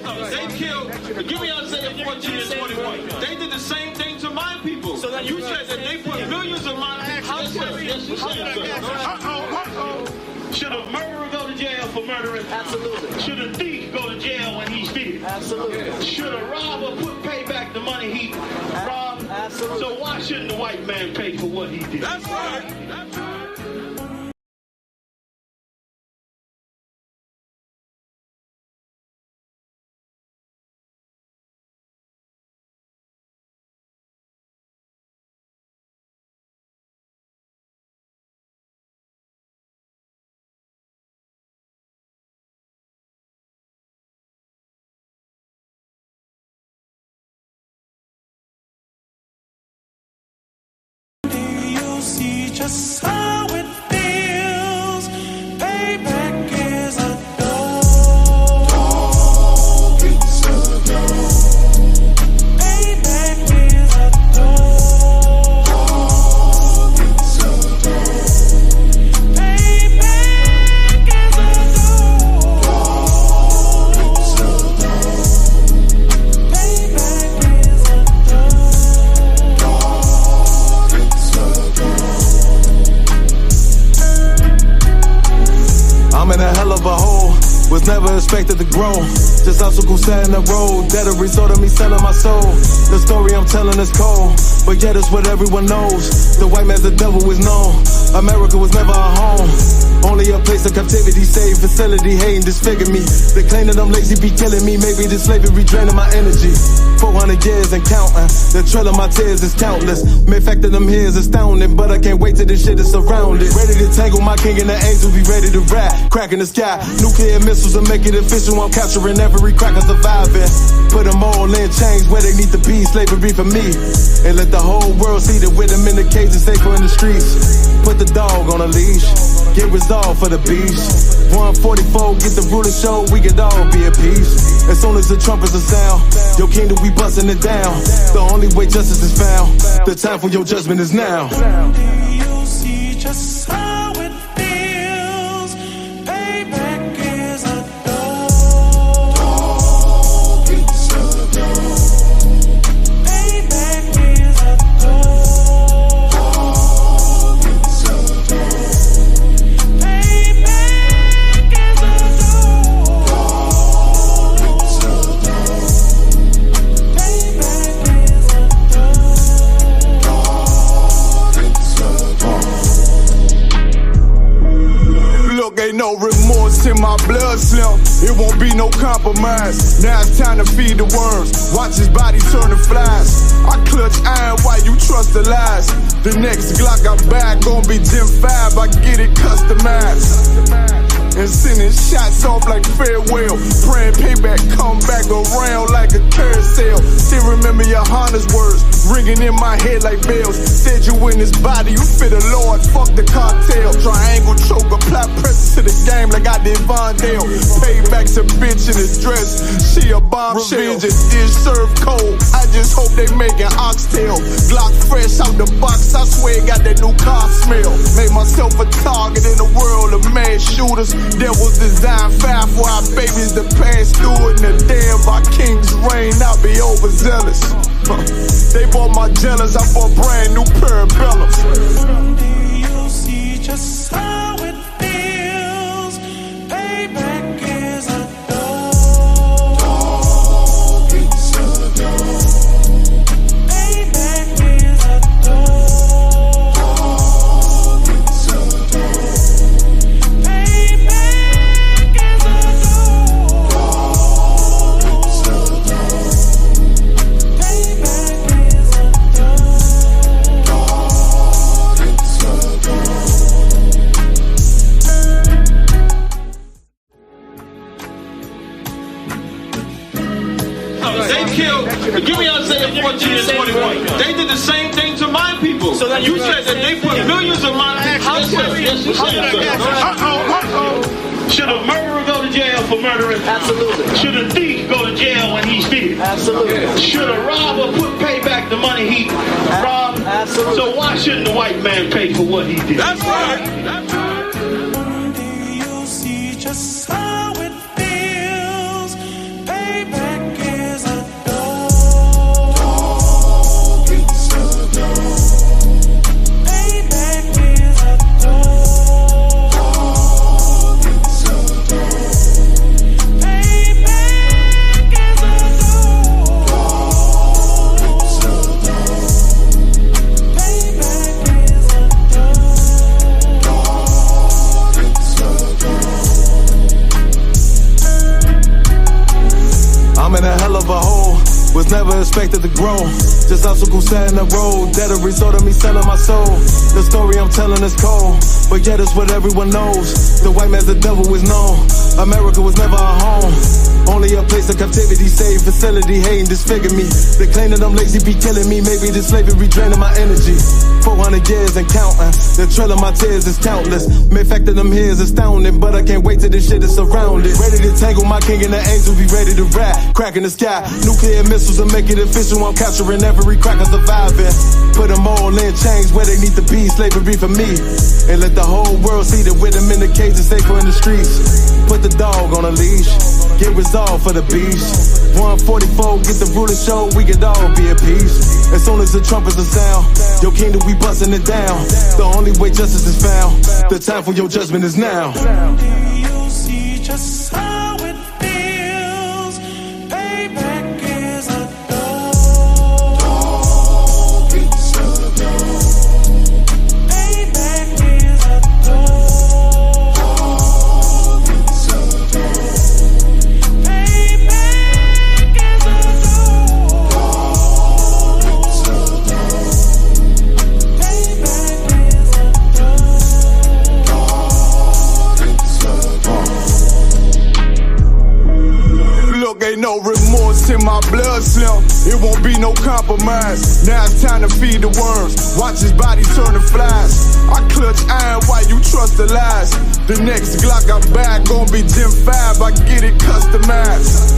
They killed, give me Isaiah 14 and 21. They did the same thing to my people. So that you said that they put millions of my people. Yes, you said. Should a murderer go to jail for murdering? Absolutely. Should a thief go to jail when he steals? Absolutely. Should a robber pay back the money he robbed? Absolutely. So why shouldn't the white man pay for what he did? That's right. That's right. Just how it feels. Payback is a dog. Dog, it's a dog. Payback is a dog. Dog, it's a dog. Payback is a dog. Dog, it's a dog. Payback is a dog. Dog, it's a dog. I'm in a hell of a hole, was never expected to grow. Just obstacles set in the road, that a result of me selling my soul. The story I'm telling is cold, but yet it's what everyone knows. The white man's the devil is known. America was never a home, only a place of captivity, save facility, hating, disfigure me. They claim that I'm lazy, be killing me. Maybe this slavery draining my energy. 400 years and counting, the trail of my tears is countless. Main fact that I'm here is astounding, but I can't wait till this shit is surrounded. Ready to tangle my king and the angels, be ready to rap. Cracking the sky, nuclear missiles will make it official. I'm capturing every cracker surviving. Put them all in chains where they need to be, slavery for me. And let the whole world see that with them in the cage and safer in the streets. Put the dog on a leash, get resolved for the beast. 144, get the ruler show, we could all be at peace. As soon as the trumpets are sound, your kingdom we busting it down. The only way justice is found, the time for your judgment is now. You see just how it feels. Payback is a dog. Dog, it's a dog. Payback is a dog. Dog, it's a dog. Payback is a dog. Dog, it's a dog. Payback is a dog. Dog, it's a dog. Look, ain't no remorse in my blood slim. It won't be no compromise. Now it's time to feed the worms. Watch his body turn to flies. I clutch iron while you trust the lies. The next Glock I buy gon' be Gen 5. I get it customized. And sending shots off like farewell. Praying payback come back around like a carousel. Still remember your Honda's words ringing in my head like bells. Said you in this body, you fit a Lord, fuck the cartel. Triangle choke, apply pressure to the game like I did Vondale. Payback's a bitch in a dress, she a bombshell. Revenge is served cold, I just hope they making oxtail. Glock fresh out the box, I swear it got that new car smell. Made myself a target in a world of mad shooters. Devils design fire for our babies to pass through it. And the damn by king's reign, I'll be overzealous. They bought my jealous, I bought brand new parabellums. You see just how it feels. Payback is a dog. Dog, it's a dog. Payback is a dog. Dog, it's a dog. Payback is a dog. Dog, it's a dog. Payback is a dog. Dog, it's a dog. They killed, give me Isaiah 14 and 21. They did the same thing to my people. So that you said that they put millions of my people. Yes, you said. Should a murderer go to jail for murdering? Absolutely. Should a thief go to jail when he steals? Absolutely. Should a robber pay back the money he robbed? Absolutely. So why shouldn't the white man pay for what he did? That's right. That's right. You see just how it feels. Payback expected to grow. Just obstacles set in the road. That a result of me selling my soul. The story I'm telling is cold, but yet it's what everyone knows. The white man's the devil is known. America was never a home, only a place of captivity, safe facility, hating, disfigure me. They claim that I'm lazy, be killing me. Maybe the slavery draining my energy. 400 years and counting. The trail of my tears is countless. Main fact of them here is astounding, but I can't wait till this shit is surrounded. Ready to tangle my king and the angel, be ready to rap. Crack in the sky, nuclear missiles and make it official. I'm capturing every cracker surviving. Put them all in chains where they need to be. Slavery for me. And let the whole world see that with them in the cage and safer in the streets. Put the dog on a leash. Get resolved for the beast. 144, get the ruler show, we could all be at peace. As soon as the trumpets are sound, your kingdom we busting it down. The only way justice is found, the time for your judgment is now. You see just how it feels. Payback is a dog. It's a dog. Payback is a dog. It's a dog. Payback is a dog. It's a dog. Payback is a Look, ain't no remorse in my blood slim. It won't be no compromise. Now it's time to feed the worms. Watch his body turn to flies. I clutch iron while you trust the lies. The next Glock I buy gon' be Gen 5. I get it customized.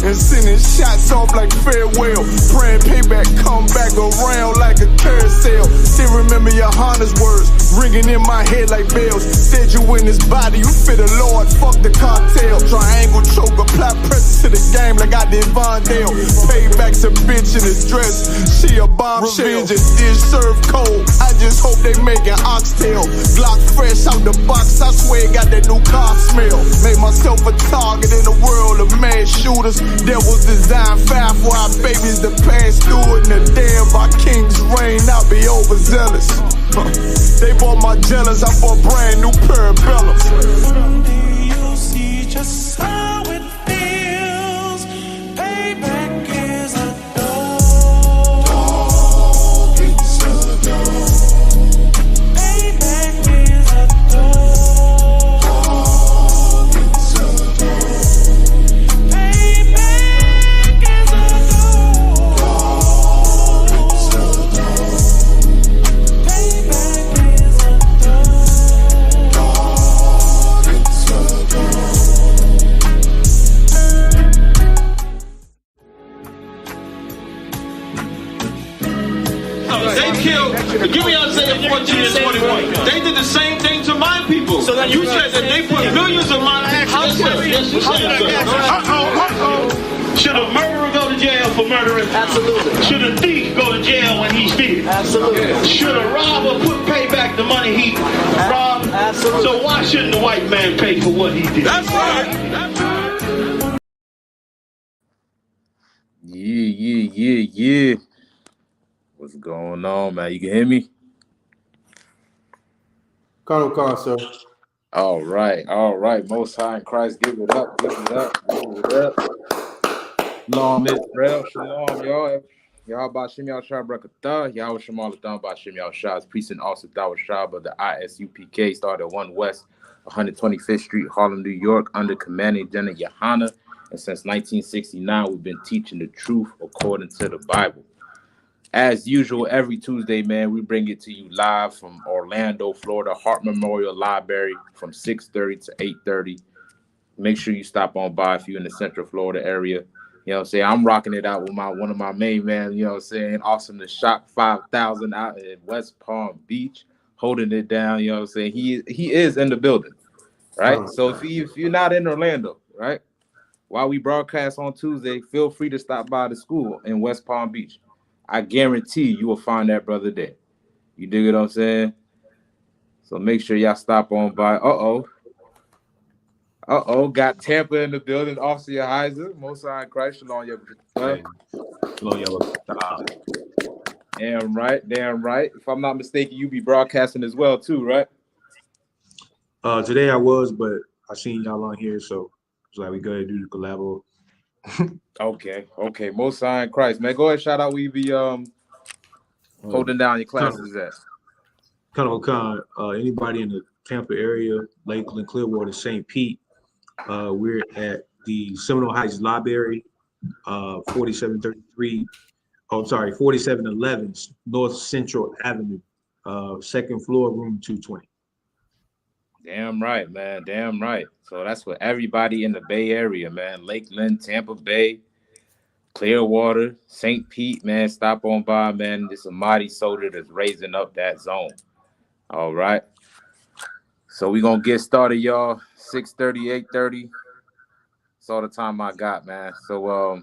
And sending shots off like farewell. Praying payback come back around like a carousel. Still remember your Honda's words ringing in my head like bells. Said you in this body, you fit the Lord, fuck the cartel. Triangle choke, apply pressure to the game like I did Vondale. Payback's a bitch in his dress, she a bombshell. Revenge is served cold, I just hope they making oxtail. Glock fresh out the box, I swear it got that new car smell. Made myself a target in a world of mad shooters. There was design fire for our babies to pass through. In the day of our king's reign, I'll be overzealous. They bought my jealous, I bought brand new parabellums. You see just how it feels. Payback is a dog. It's a dog. Payback is a dog. It's a dog. Payback is a dog. It's a dog. Payback is a dog. It's a dog. They killed, give me Isaiah 14 and 21. They did the same thing to my people. So you said that they put millions of my Should a murderer go to jail for murdering? Absolutely. Should a thief go to jail when he steals? Absolutely. Should a robber pay back the money he robbed? Absolutely. So why shouldn't the white man pay for what he did? That's right. Yeah. What's going on, man? You can hear me? Come, sir. All right. Most High in Christ, give it up. Shalom, Israel. Shalom, y'all. Y'all Bashim Yahshua Brakatah. Y'all Shemalathon Bashim Yahshua's Priest and also Dawah Shab of the ISUPK started at 1 West 125th Street, Harlem, New York, under commanding General Yohana. And since 1969, we've been teaching the truth according to the Bible. As usual, every Tuesday, man, we bring it to you live from Orlando, Florida, Hart Memorial Library from 6:30 to 8:30. Make sure you stop on by if you're in the Central Florida area. You know what I'm saying? I'm rocking it out with one of my main men, you know what I'm saying? Awesome to Shock 5,000 out in West Palm Beach, holding it down, you know what I'm saying? He is in the building, right? So if you're not in Orlando, right, while we broadcast on Tuesday, feel free to stop by the school in West Palm Beach. I guarantee you will find that brother there. You dig what I'm saying? So make sure y'all stop on by. Got Tampa in the building. Officer Heiser, Most High in Christ, Shalom Yahweh. Damn right. If I'm not mistaken, you be broadcasting as well too, right? Today I was, but I seen y'all on here, so it's like we go ahead and do the collabo. Okay. Most High in Christ, man. Go ahead, shout out. We be holding down your classes at. Kind of a con. Anybody in the Tampa area, Lakeland, Clearwater, St. Pete, we're at the Seminole Heights Library, 4733. Oh, sorry, 4711 North Central Avenue, second floor, room 220. Damn right, man. Damn right. So that's for everybody in the Bay Area, man. Lakeland, Tampa Bay, Clearwater, St. Pete, man. Stop on by, man. This is a mighty soldier that's raising up that zone. All right. So we're going to get started, y'all. 6:30, 8:30. That's all the time I got, man. So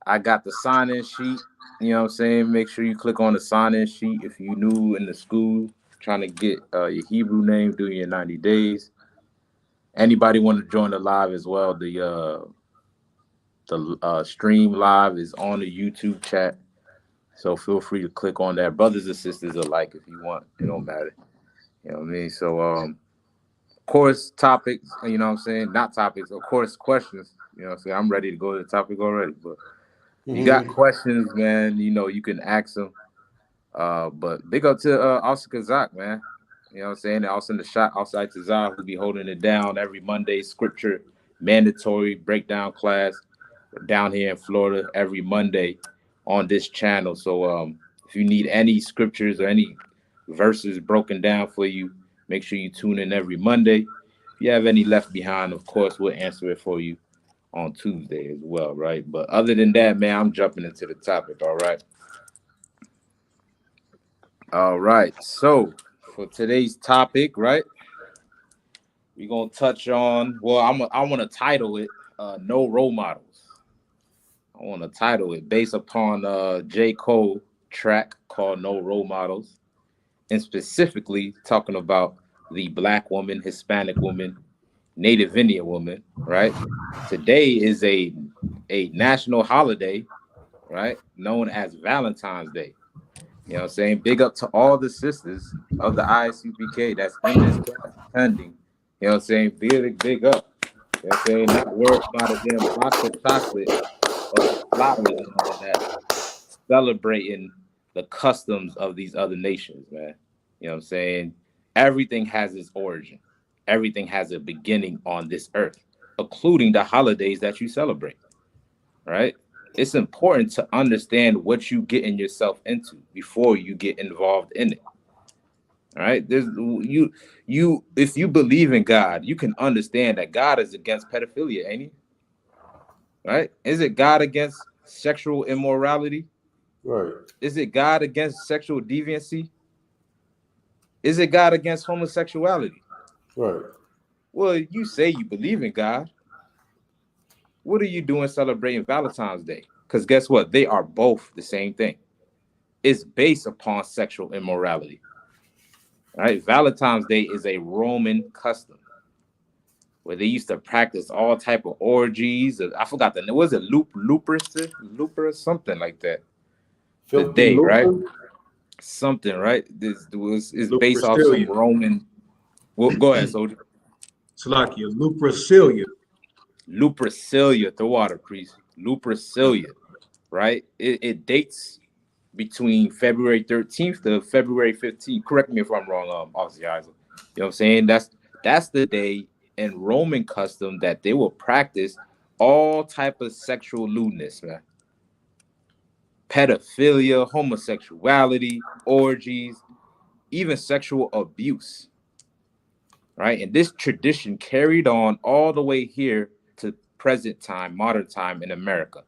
I got the sign-in sheet. You know what I'm saying? Make sure you click on the sign-in sheet if you new in the school, trying to get your Hebrew name doing your 90 days. Anybody want to join the live as well? The stream live is on the YouTube chat. So feel free to click on that. Brothers and sisters alike, if you want. It don't matter. You know what I mean? So, of course, topics, you know what I'm saying? Not topics, of course, questions. You know what I'm saying? I'm ready to go to the topic already. But you got questions, man, you know, you can ask them. But big up to Isupk, man. You know what I'm saying? Also in the shot outside to Zah, who be holding it down every Monday, scripture mandatory breakdown class down here in Florida every Monday on this channel. So if you need any scriptures or any verses broken down for you, make sure you tune in every Monday. If you have any left behind, of course, we'll answer it for you on Tuesday as well, right? But other than that, man, I'm jumping into the topic, all right? All right, so for today's topic, right, we're going to touch on, well, I want to title it No Role Models. I want to title it based upon J. Cole track called No Role Models, and specifically talking about the Black woman, Hispanic woman, Native Indian woman, right? Today is a national holiday, right, known as Valentine's Day. You know what I'm saying? Big up to all the sisters of the Isupk that's in this class attending. You know what I'm saying? Big up. You know what I'm saying? Not worried about a damn box of chocolate or some flowers and all of that. Celebrating the customs of these other nations, man. You know what I'm saying? Everything has its origin. Everything has a beginning on this earth, including the holidays that you celebrate, right? It's important to understand what you getting yourself into before you get involved in it. All right. There's you if you believe in God, you can understand that God is against pedophilia, ain't he? Right? Is it God against sexual immorality? Right. Is it God against sexual deviancy? Is it God against homosexuality? Right. Well, you say you believe in God. What are you doing celebrating Valentine's Day? Because guess what? They are both the same thing. It's based upon sexual immorality. Right? Valentine's Day is a Roman custom where they used to practice all type of orgies. I forgot the name. Was it lupus, something like that? The day, right? Something, right? This is based off some Roman. Well, go ahead, soldier. Salakia, Lupercilia. Lupercilia, the water priest. Lupercilia, right? It dates between February 13th to February 15th. Correct me if I'm wrong, Officer Isaac. You know what I'm saying? That's the day in Roman custom that they will practice all type of sexual lewdness, man. Pedophilia, homosexuality, orgies, even sexual abuse, right? And this tradition carried on all the way here to present time, modern time in America.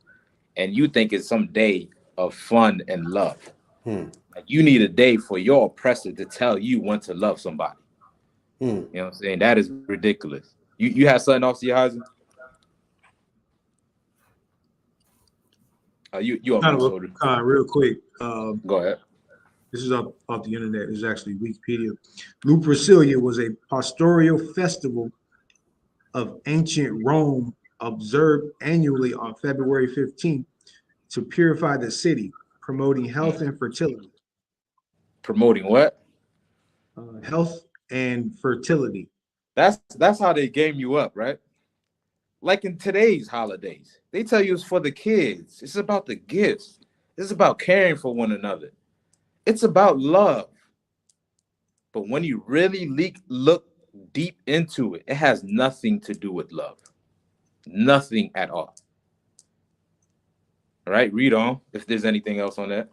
And you think it's some day of fun and love. Like you need a day for your oppressor to tell you when to love somebody. You know what I'm saying? That is ridiculous. You have something else, Heiser? You kind of real quick. Go ahead. This is off the internet. This is actually Wikipedia. Lupercilia was a pastoral festival of ancient Rome observed annually on February 15th to purify the city, promoting health and fertility. Promoting what? Health and fertility. That's how they game you up, right? like in today's holidays, they tell you it's for the kids. It's about the gifts. It's about caring for one another. It's about love. But when you really look deep into it, it has nothing to do with love. Nothing at all. All right, read on if there's anything else on that.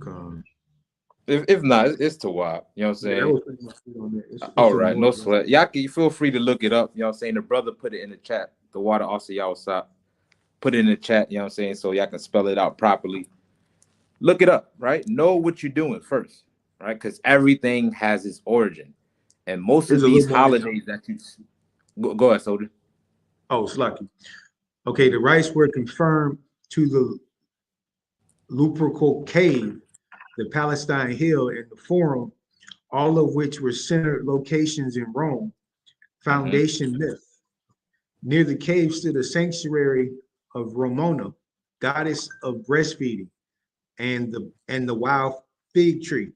Come. If not, it's too wild. You know what I'm Yeah, that saying? was pretty much it on that. It's All some right, more. no sweat. Y'all can feel free to look it up. You know what I'm saying? The brother put it in the chat. The water also y'all stop. Put it in the chat, you know what I'm saying? So y'all can spell it out properly. Look it up, right? Know what you're doing first, right? Because everything has its origin. And most There's of a these little more in holidays that you go ahead, Soldier. Oh, it's lucky. Okay, the rights were confirmed to the Lupercal Cave, the Palestine Hill, and the Forum, all of which were centered locations in Rome. Foundation myth. Near the cave stood a sanctuary of Ramona, goddess of breastfeeding, and the wild fig tree,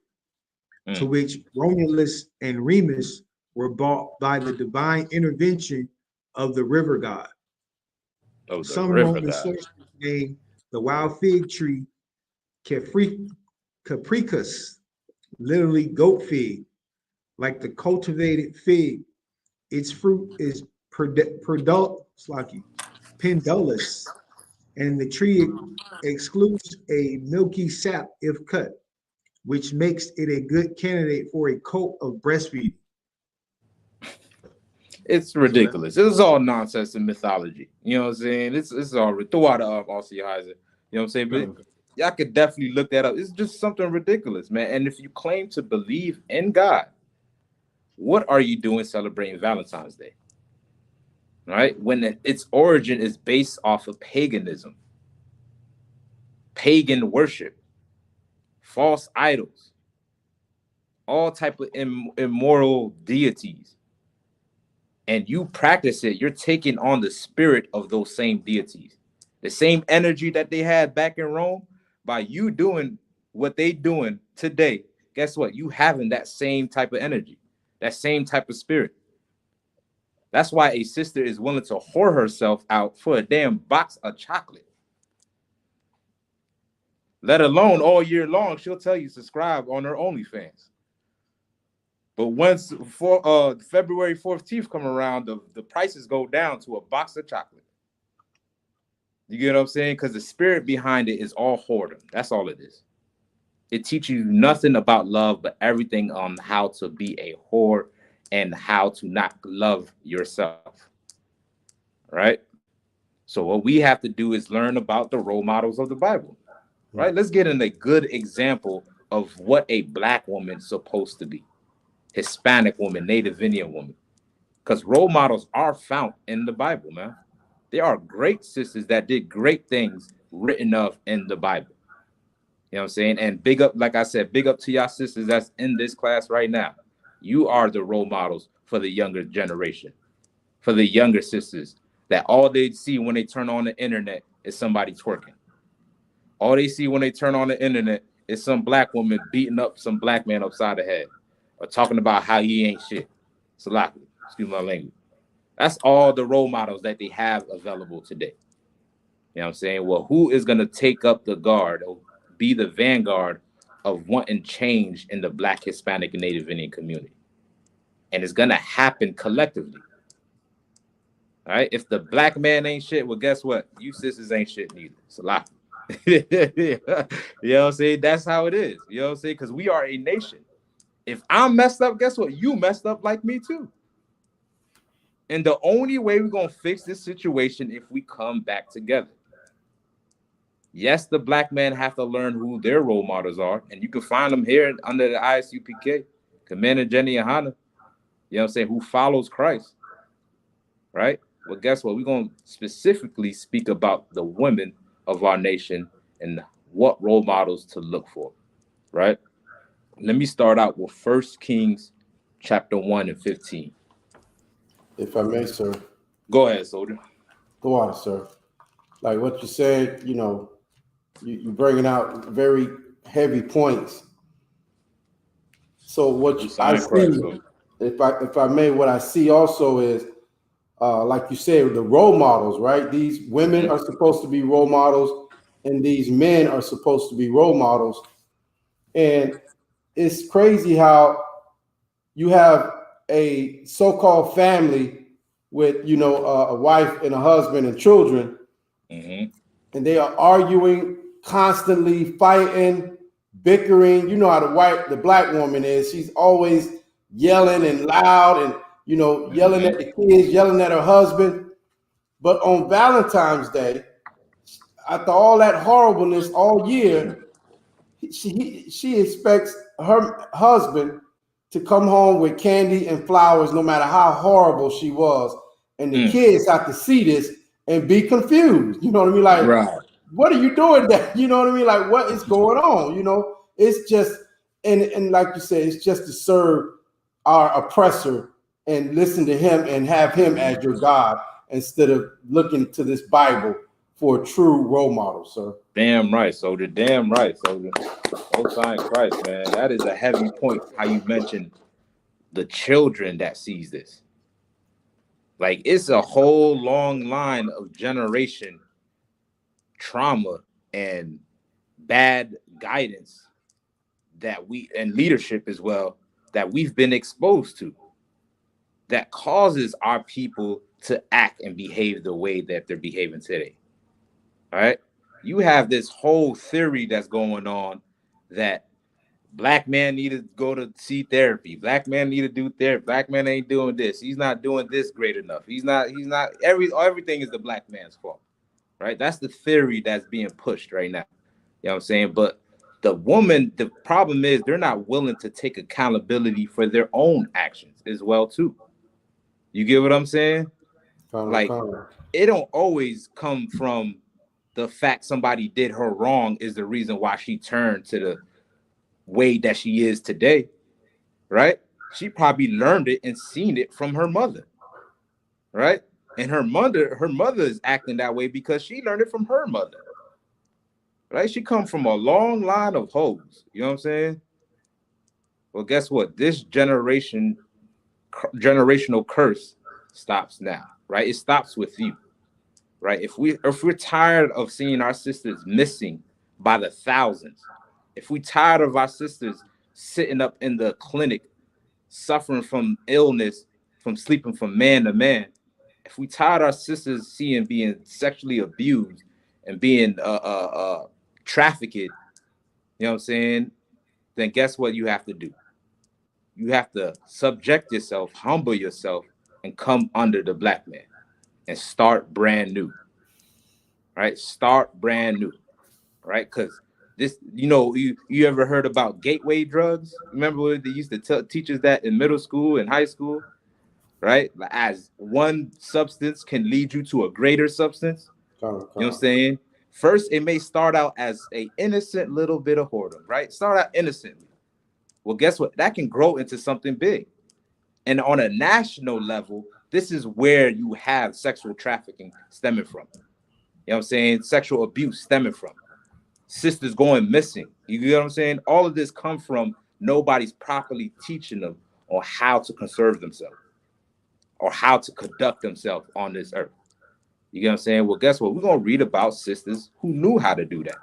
to which Romulus and Remus were brought by the divine intervention of the river god. Oh, the Some river Roman god. sources name the wild fig tree capricus, literally goat fig, like the cultivated fig. Its fruit is pendulous, and the tree excludes a milky sap if cut, which makes it a good candidate for a cult of breastfeeding. It's ridiculous. It's all nonsense and mythology. You know what I'm saying? It's all throughout also your Heiser. You know what I'm saying? But y'all could definitely look that up. It's just something ridiculous, man. And if you claim to believe in God, what are you doing celebrating Valentine's Day? Right? When its origin is based off of paganism, pagan worship, false idols, all type of immoral deities. And you practice it, you're taking on the spirit of those same deities. The same energy that they had back in Rome, by you doing what they doing today, guess what? You having that same type of energy, that same type of spirit. That's why a sister is willing to whore herself out for a damn box of chocolate. Let alone all year long, she'll tell you subscribe on her OnlyFans. But once for February 14th come around, the prices go down to a box of chocolate. You get what I'm saying? Because the spirit behind it is all whoredom. That's all it is. It teaches you nothing about love, but everything on how to be a whore and how to not love yourself. Right? So what we have to do is learn about the role models of the Bible. Right? Let's get in a good example of what a black woman's supposed to be. Hispanic woman, Native Indian woman. Because role models are found in the Bible, man. There are great sisters that did great things written of in the Bible. You know what I'm saying? And big up, like I said, big up to y'all sisters that's in this class right now. You are the role models for the younger generation, for the younger sisters that all they see when they turn on the internet is somebody twerking. All they see when they turn on the internet is some black woman beating up some black man upside the head or talking about how he ain't shit. Salaki, excuse my language. That's all the role models that they have available today. You know what I'm saying? Well, who is going to take up the guard or be the vanguard of wanting change in the Black, Hispanic, and Native Indian community? And it's going to happen collectively. All right? If the black man ain't shit, well, guess what? You sisters ain't shit neither. It's a lot. You know what I'm saying? That's how it is. You know what I'm saying? Because we are a nation. If I'm messed up, guess what? You messed up like me too. And the only way we're going to fix this situation if we come back together. Yes, the black men have to learn who their role models are. And you can find them here under the ISUPK, Commander Jenny and Hannah, you know what I'm saying, who follows Christ. Right? Well, guess what? We're going to specifically speak about the women of our nation and what role models to look for. Right? Let me start out with 1 Kings chapter 1 and 15. If I may, sir. Go ahead, soldier. Go on, sir. Like what you said, you know, you bringing out very heavy points. So what You I sign see, Christ, so. if I may, what I see also is, like you said, the role models, right? These women are supposed to be role models, and these men are supposed to be role models. And it's crazy how you have a so-called family with, you know, a wife and a husband and children, Mm-hmm. and they are arguing, constantly fighting, bickering. You know how the black woman is. She's always yelling and loud and, you know, yelling at the kids, yelling at her husband. But on Valentine's Day, after all that horribleness all year, she expects her husband to come home with candy and flowers, no matter how horrible she was. And the kids have to see this and be confused. You know what I mean? Like, Right. what are you doing there? You know what I mean? Like, what is going on? You know, it's just, and like you said, it's just to serve our oppressor and listen to him and have him as your God instead of looking to this Bible for a true role model, sir. Damn right, soldier. Damn right, soldier. Most High in Christ, man. That is a heavy point. How you mentioned the children that sees this. Like, it's a whole long line of generation trauma and bad guidance that we, and leadership as well, that we've been exposed to, that causes our people to act and behave the way that they're behaving today. All right. You have this whole theory that's going on that black man need to go to see therapy. Black man need to do therapy. Black man ain't doing this. He's not doing this great enough. He's not everything is the black man's fault. Right? That's the theory that's being pushed right now. You know what I'm saying? But the problem is they're not willing to take accountability for their own actions as well, too. You get what I'm saying? Like, it don't always come from the fact somebody did her wrong is the reason why she turned to the way that she is today, right? She probably learned it and seen it from her mother, right? And her mother is acting that way because she learned it from her mother, right? She come from a long line of hoes, you know what I'm saying? Well, guess what? This generational curse stops now, right? It stops with you. Right? If we're tired of seeing our sisters missing by the thousands, if we're tired of our sisters sitting up in the clinic suffering from illness, from sleeping from man to man, if we tired of our sisters being sexually abused and being trafficked, you know what I'm saying? Then guess what you have to do? You have to subject yourself, humble yourself, and come under the black man and start brand new. Right? Start brand new. Right? Because this, you ever heard about gateway drugs? Remember when they used to teach us that in middle school and high school? Right? As one substance can lead you to a greater substance. You know what I'm saying? First, it may start out as an innocent little bit of whoredom, right? Start out innocently. Well, guess what? That can grow into something big. And on a national level, this is where you have sexual trafficking stemming from. You know what I'm saying? Sexual abuse stemming from. Sisters going missing. You know what I'm saying? All of this come from nobody's properly teaching them on how to conserve themselves or how to conduct themselves on this earth. You know what I'm saying? Well, guess what? We're going to read about sisters who knew how to do that.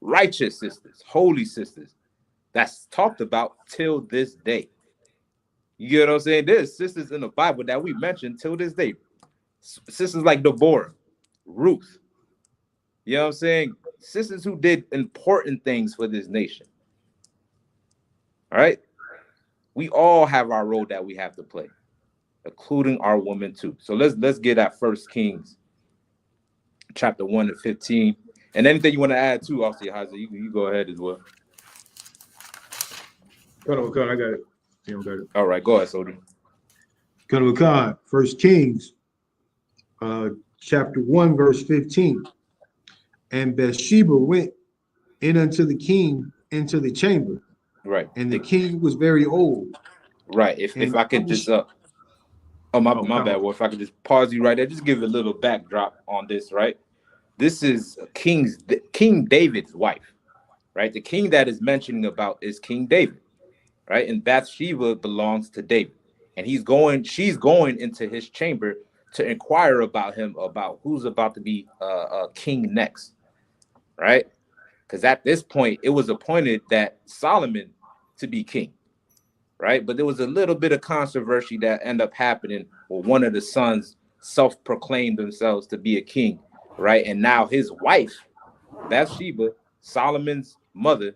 Righteous sisters, holy sisters. That's talked about till this day. You get what I'm saying? There's sisters in the Bible that we mentioned till this day. Sisters like Deborah, Ruth. You know what I'm saying? Sisters who did important things for this nation. All right? We all have our role that we have to play, including our women too. So let's get at 1 Kings chapter 1 to 15. And anything you want to add too, Officer Haza, you go ahead as well. Hold on, I got it. You got it. All right, go ahead, soldier. Khan, 1 Kings, chapter 1, verse 15. And Bathsheba went in unto the king into the chamber. Right. And the king was very old. Right. If I could just my bad. Well, if I could just pause you right there, just give a little backdrop on this, right? This is King David's wife, right? The king that is mentioning about is King David, right? And Bathsheba belongs to David. And she's going into his chamber to inquire about him, about who's about to be king next, right? Because at this point, it was appointed that Solomon to be king, right? But there was a little bit of controversy that ended up happening where one of the sons self-proclaimed themselves to be a king, right? And now his wife, Bathsheba, Solomon's mother,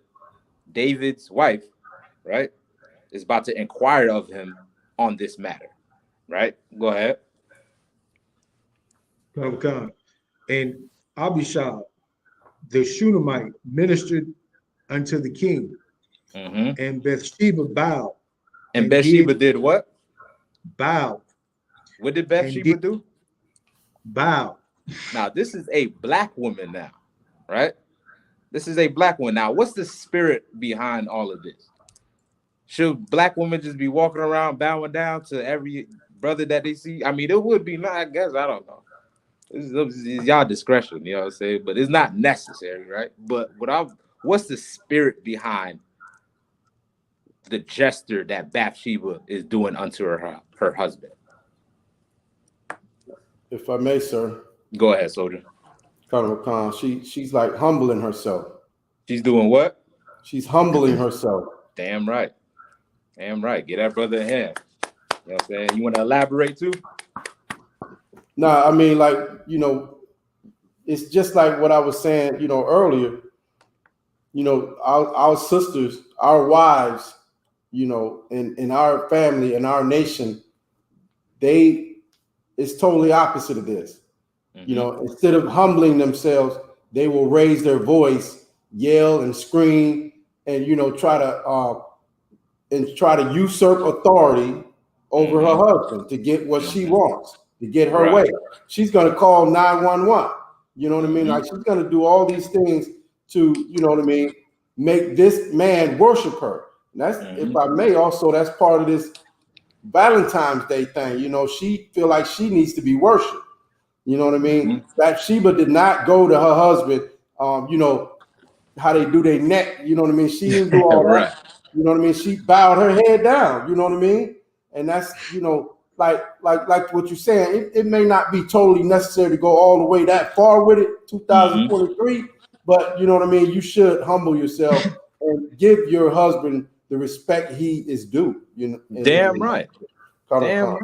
David's wife, right, is about to inquire of him on this matter, right? Go ahead. And Abishai, the Shunammite, ministered unto the king, and Bathsheba bowed. And Bathsheba did what? Bowed. What did Bathsheba do? Bow. Now, this is a black woman now, right? This is a black woman. Now, what's the spirit behind all of this? Should black women just be walking around bowing down to every brother that they see? I mean, it would be not, I guess, I don't know. It's y'all discretion, you know what I'm saying? But it's not necessary, right? But what's the spirit behind the gesture that Bathsheba is doing unto her husband? If I may, sir. Go ahead, soldier. Colonel Khan, she's like humbling herself. She's doing what? She's humbling herself. Damn right. Damn right. Get that brother a hand. You know what I'm saying? You want to elaborate too? No, I mean, like, you know, it's just like what I was saying, you know, earlier. You know, our sisters, our wives, you know, in our family, in our nation, it's totally opposite of this. You know, instead of humbling themselves, they will raise their voice, yell and scream, and, you know, try to usurp authority over her husband to get what she wants, to get her way. She's going to call 911. You know what I mean? Like, she's going to do all these things to, you know what I mean, make this man worship her. And that's, if I may, also, that's part of this Valentine's Day thing. You know, she feel like she needs to be worshiped. You know what I mean? Bathsheba did not go to her husband, you know, how they do their neck. You know what I mean? She didn't do all that. You know what I mean? She bowed her head down. You know what I mean? And that's, you know, like what you're saying. It may not be totally necessary to go all the way that far with it, 2023. But you know what I mean? You should humble yourself and give your husband the respect he is due. You know, Damn right. Damn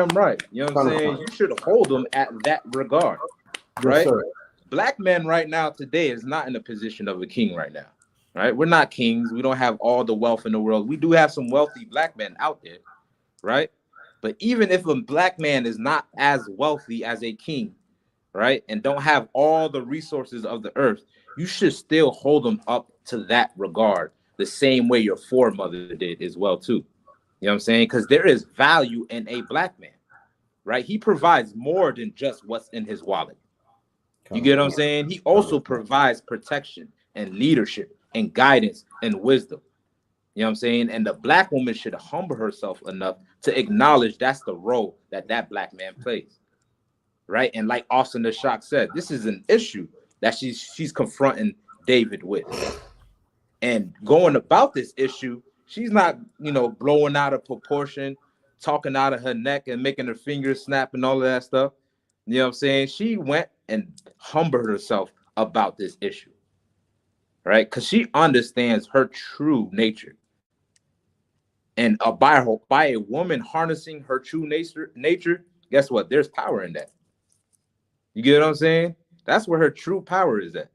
right. You know what I'm saying? You should hold them at that regard, right? Yes, Black men right now today is not in a position of a king right now, right? We're not kings. We don't have all the wealth in the world. We do have some wealthy black men out there, right? But even if a black man is not as wealthy as a king, right, and don't have all the resources of the earth, you should still hold them up to that regard the same way your foremother did as well too. You know what I'm saying? Because there is value in a black man, right? He provides more than just what's in his wallet. You get what I'm saying? He also provides protection and leadership and guidance and wisdom. You know what I'm saying? And the black woman should humble herself enough to acknowledge that's the role that black man plays, right? And like Austin the Shock said, this is an issue that she's confronting David with. And going about this issue, she's not, you know, blowing out of proportion, talking out of her neck and making her fingers snap and all of that stuff. You know what I'm saying? She went and humbled herself about this issue, right? Because she understands her true nature. And by a woman harnessing her true nature, guess what? There's power in that. You get what I'm saying? That's where her true power is at.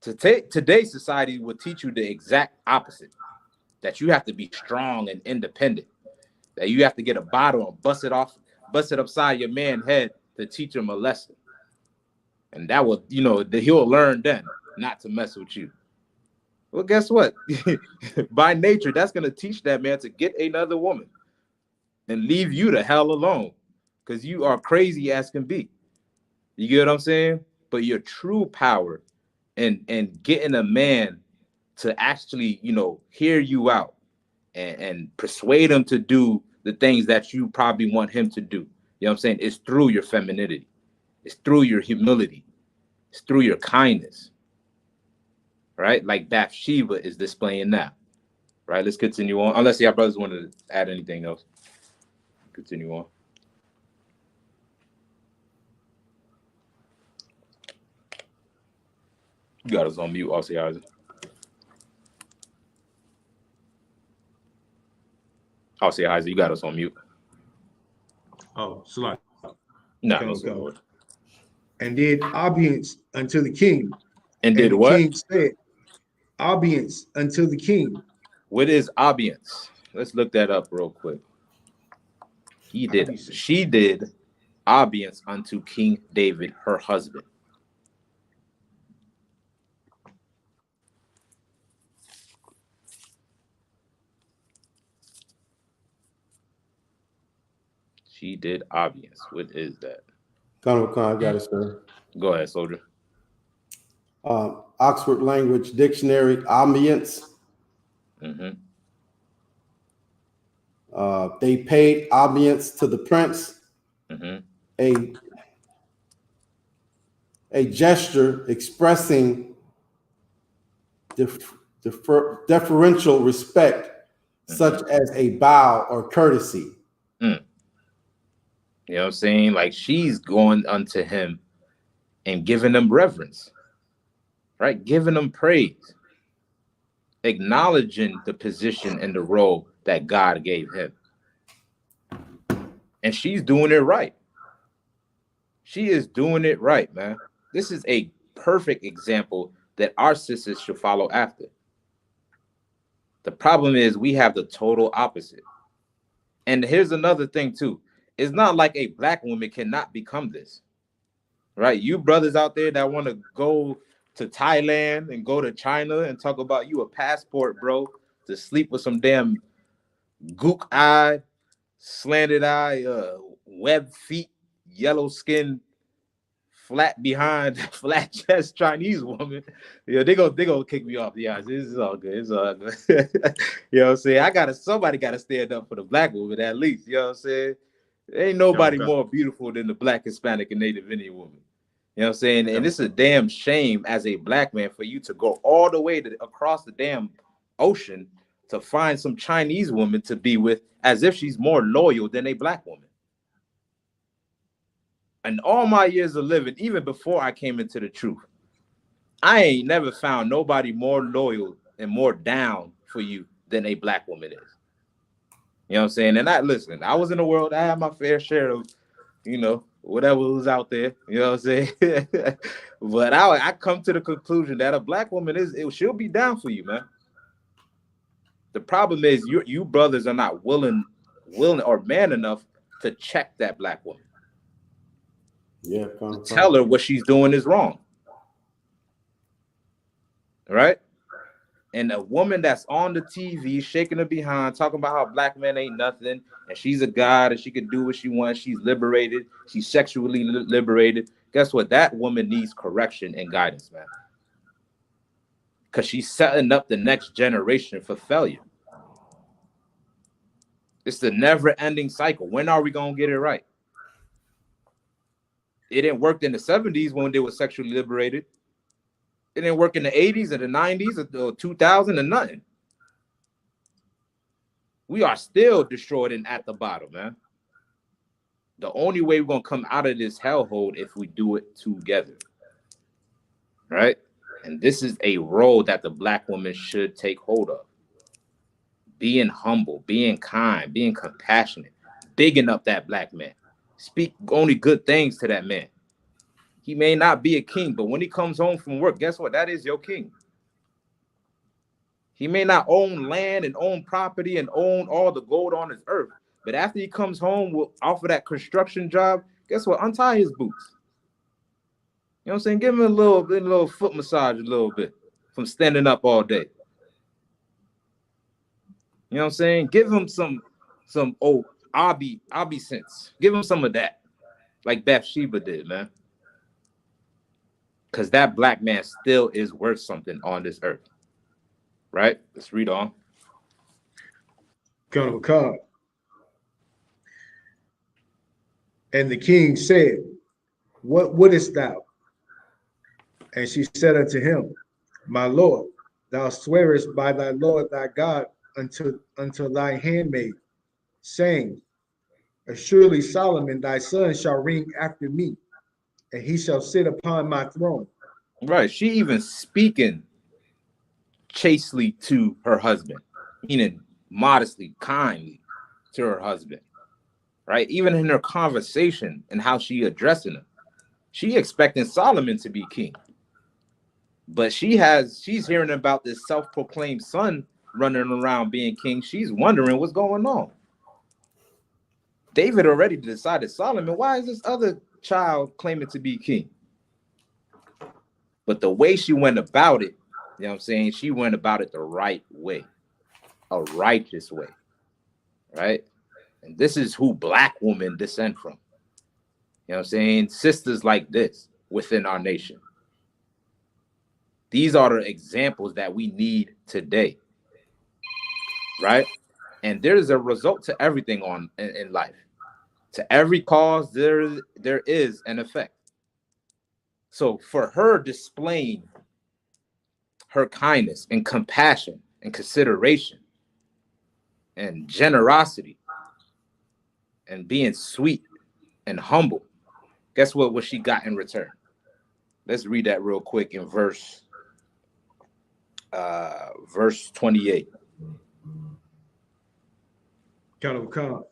Today's society will teach you the exact opposite. That you have to be strong and independent. That you have to get a bottle and bust it upside your man's head to teach him a lesson. And that will, you know, he'll learn then not to mess with you. Well, guess what? By nature, that's going to teach that man to get another woman and leave you the hell alone because you are crazy as can be. You get what I'm saying? But your true power and getting a man to actually, you know, hear you out and persuade him to do the things that you probably want him to do. You know what I'm saying? It's through your femininity. It's through your humility. It's through your kindness. right? Like Bathsheba is displaying now, right? Let's continue on. Unless y'all brothers want to add anything else. Continue on. You got us on mute, Aussie Isaac. Aussie Isaac, you got us on mute. Oh, Salak. No, Go, that's go. Lord. And did audience unto the king. And did the what? king said, audience unto the king. What is audience? Let's look that up real quick. She did audience unto King David, her husband. She did audience. What is that? Khan, I got it, sir. Go ahead, soldier. Oxford Language Dictionary, audience. Mm-hmm. They paid audience to the prince. Mm-hmm. A gesture expressing deferential respect, such as a bow or courtesy. Mm. You know what I'm saying? Like she's going unto him and giving him reverence, right? Giving him praise, acknowledging the position and the role that God gave him. And she's doing it right. She is doing it right, man. This is a perfect example that our sisters should follow after. The problem is we have the total opposite. And here's another thing too. It's not like a black woman cannot become this, right? You brothers out there that want to go to Thailand and go to China and talk about you a passport, bro, to sleep with some damn gook-eyed, slanted eye, web feet, yellow skin, flat behind, flat chest Chinese woman. Yeah, they go kick me off the eyes. This is all good. It's all good. You know what I'm saying? Somebody gotta stand up for the black woman at least. You know what I'm saying? Ain't nobody more beautiful than the black, Hispanic, and Native Indian woman. You know what I'm saying? And it's a damn shame as a black man for you to go all the way across the damn ocean to find some Chinese woman to be with as if she's more loyal than a black woman. And all my years of living, even before I came into the truth, I ain't never found nobody more loyal and more down for you than a black woman is. You know what I'm saying? And I was in the world, I had my fair share of, whatever was out there. You know what I'm saying? But I come to the conclusion that a black woman she'll be down for you, man. The problem is you brothers are not willing or man enough to check that black woman. Yeah, tell her what she's doing is wrong. Right? And a woman that's on the TV shaking her behind, talking about how black men ain't nothing, and she's a god and she can do what she wants, she's liberated, she's sexually liberated. Guess what? That woman needs correction and guidance, man. Because she's setting up the next generation for failure. It's the never-ending cycle. When are we going to get it right? It didn't work in the 70s when they were sexually liberated. It didn't work in the 80s or the 90s or 2000 or nothing. We are still destroyed and at the bottom, man. The only way we're going to come out of this hellhole if we do it together. Right? And this is a role that the black woman should take hold of. Being humble, being kind, being compassionate, bigging up that black man. Speak only good things to that man. He may not be a king, but when he comes home from work, guess what? That is your king. He may not own land and own property and own all the gold on his earth, but after he comes home off of that construction job, guess what? Untie his boots. You know what I'm saying? Give him a little foot massage a little bit from standing up all day. You know what I'm saying? Give him some Abi sense. Give him some of that, like Bathsheba did, man. Because that black man still is worth something on this earth. Right? Let's read on. Come. And the king said, what wouldest thou? And she said unto him, My Lord, thou swearest by thy Lord thy God unto thy handmaid, saying, Assuredly Solomon thy son shall reign after me, and he shall sit upon my throne. Right. She even speaking chastely to her husband, meaning modestly, kindly to her husband. Right. Even in her conversation and how she addressing him, she expecting Solomon to be king. But she's hearing about this self-proclaimed son running around being king. She's wondering what's going on. David already decided Solomon, why is this other child claiming to be king? But the way she went about it, you know what I'm saying? She went about it the right way, a righteous way, right? And this is who Black women descend from. You know what I'm saying? Sisters like this within our nation. These are the examples that we need today, right? And there's a result to everything in life. To every cause, there is an effect. So for her displaying her kindness and compassion and consideration and generosity and being sweet and humble, guess what she got in return? Let's read that real quick in verse 28. Kind of.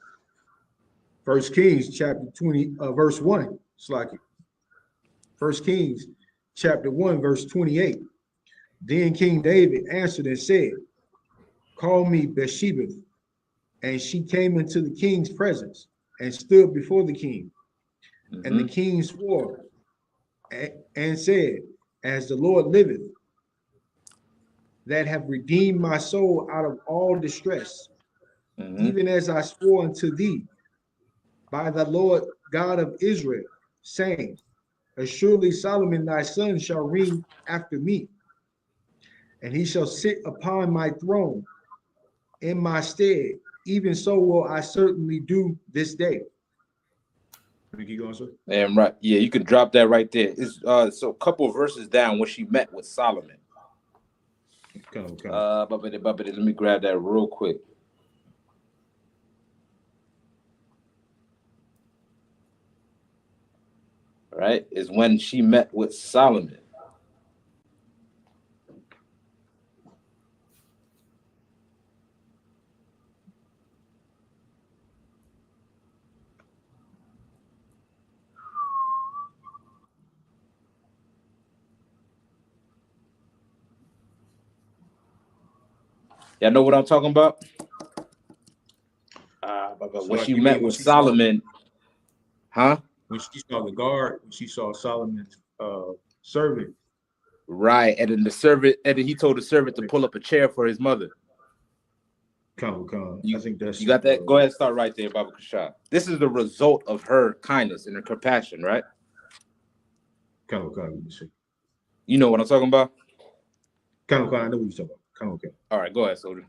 First Kings chapter 20, verse 1. It's like it. First Kings chapter 1, verse 28. Then King David answered and said, Call me Bathsheba. And she came into the king's presence and stood before the king. Mm-hmm. And the king swore and said, As the Lord liveth, that have redeemed my soul out of all distress, even as I swore unto thee, by the Lord God of Israel, saying, Assuredly Solomon thy son shall reign after me, and he shall sit upon my throne in my stead. Even so will I certainly do this day. Keep going, sir. And right, yeah, you can drop that right there. It's so a couple of verses down when she met with Solomon. Okay. Let me grab that real quick. Right, is when she met with Solomon. Y'all know what I'm talking about? When she met with Solomon, huh? When she saw the guard, when she saw Solomon's servant. Right, and then he told the servant to pull up a chair for his mother. Come. I think that's you got that. Go ahead, start right there, Baba Kashab. This is the result of her kindness and her compassion, right? Come. You know what I'm talking about? Come. I know what you're talking about. Come. All right, go ahead, soldier.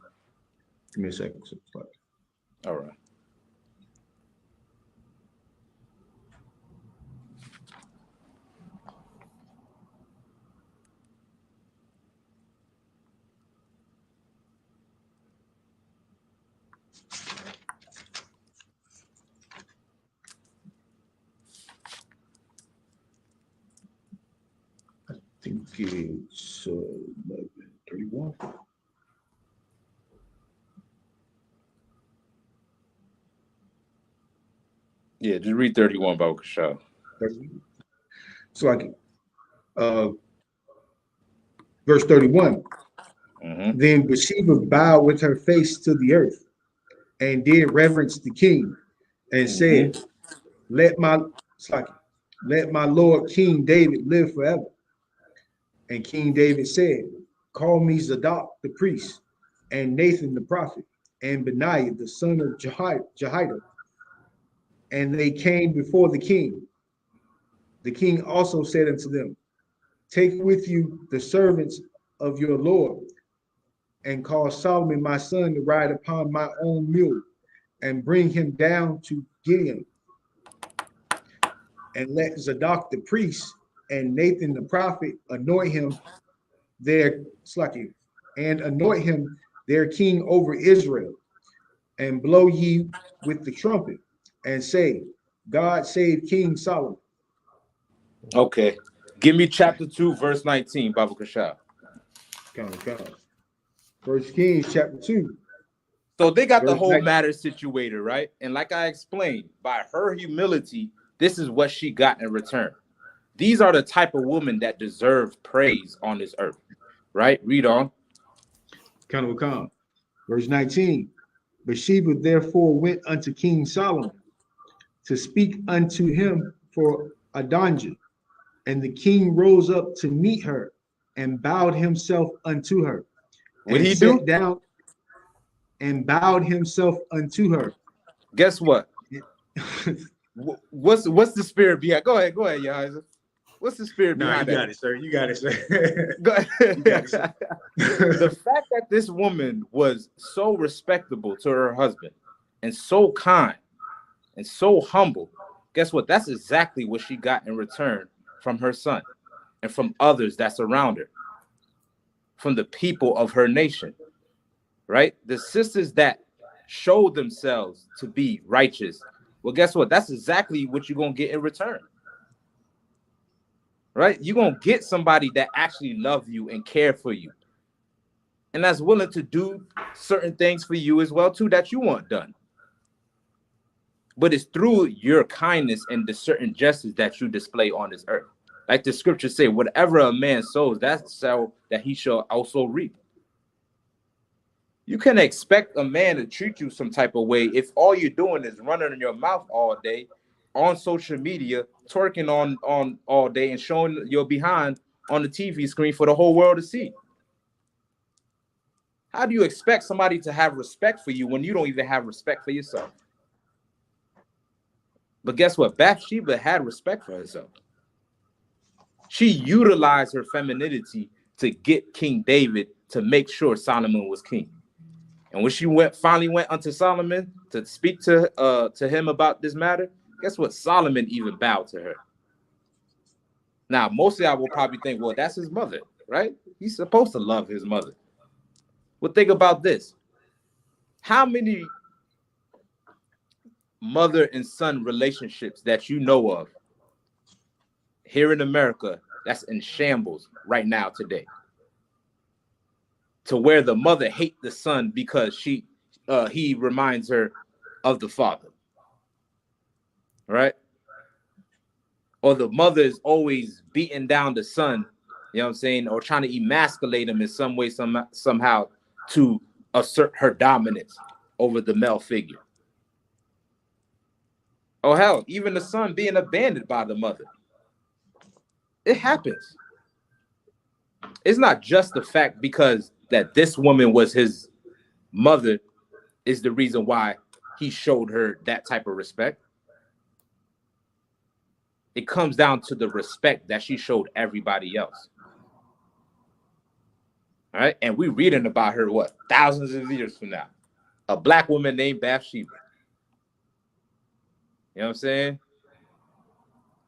Give me a second. All right. I think it's 31. Yeah, just read 31, Baba Kashab. So like verse 31. Then Bathsheba bowed with her face to the earth and did reverence the king and said, Let my Lord King David live forever. And King David said, Call me Zadok the priest, and Nathan the prophet, and Benaiah the son of Jehoiada. And they came before the king. The king also said unto them, Take with you the servants of your Lord, and cause Solomon my son to ride upon my own mule, and bring him down to Gideon. And let Zadok the priest and Nathan the prophet anoint him their slucky, and anoint him their king over Israel, and blow ye with the trumpet, and say, God save King Solomon. Okay. Give me chapter 2, verse 19, Baba Kashab. Count. First Kings chapter 2. So they got the Verse whole 19. matter situated, right? And like I explained, by her humility, this is what she got in return. These are the type of women that deserve praise on this earth, right? Read on. Count. Verse 19. Bathsheba therefore went unto King Solomon to speak unto him for Adonijah. And the king rose up to meet her and bowed himself unto her. What'd And he sat do? down and bowed himself unto her. Guess what? What's the spirit behind? Go ahead, Yahiza. What's the spirit Nah, behind you that? got it, sir. You got it, sir. Go ahead. You got it, sir. The fact that this woman was so respectable to her husband and so kind and so humble, guess what? That's exactly what she got in return from her son and from others that surround her, from the people of her nation, right? The sisters that show themselves to be righteous, well, guess what? That's exactly what you're going to get in return, right? You're going to get somebody that actually love you and care for you, and that's willing to do certain things for you as well, too, that you want done. But it's through your kindness and the certain justice that you display on this earth. Like the scriptures say, whatever a man sows, that's so that he shall also reap. You can expect a man to treat you some type of way if all you're doing is running in your mouth all day on social media, twerking on all day and showing your behind on the TV screen for the whole world to see. How do you expect somebody to have respect for you when you don't even have respect for yourself? But guess what? Bathsheba had respect for herself. She utilized her femininity to get King David to make sure Solomon was king. And when she finally went unto Solomon to speak to him about this matter, guess what? Solomon even bowed to her. Now, mostly I will probably think, well, that's his mother, right? He's supposed to love his mother. Well, think about this. How many mother and son relationships that you know of here in America that's in shambles right now today, to where the mother hates the son because he reminds her of the father, right? Or the mother is always beating down the son, you know what I'm saying, or trying to emasculate him in some way, somehow to assert her dominance over the male figure. Oh, hell, even the son being abandoned by the mother. It happens. It's not just the fact because that this woman was his mother is the reason why he showed her that type of respect. It comes down to the respect that she showed everybody else. All right. And we're reading about her, what, thousands of years from now. A black woman named Bathsheba. You know what I'm saying?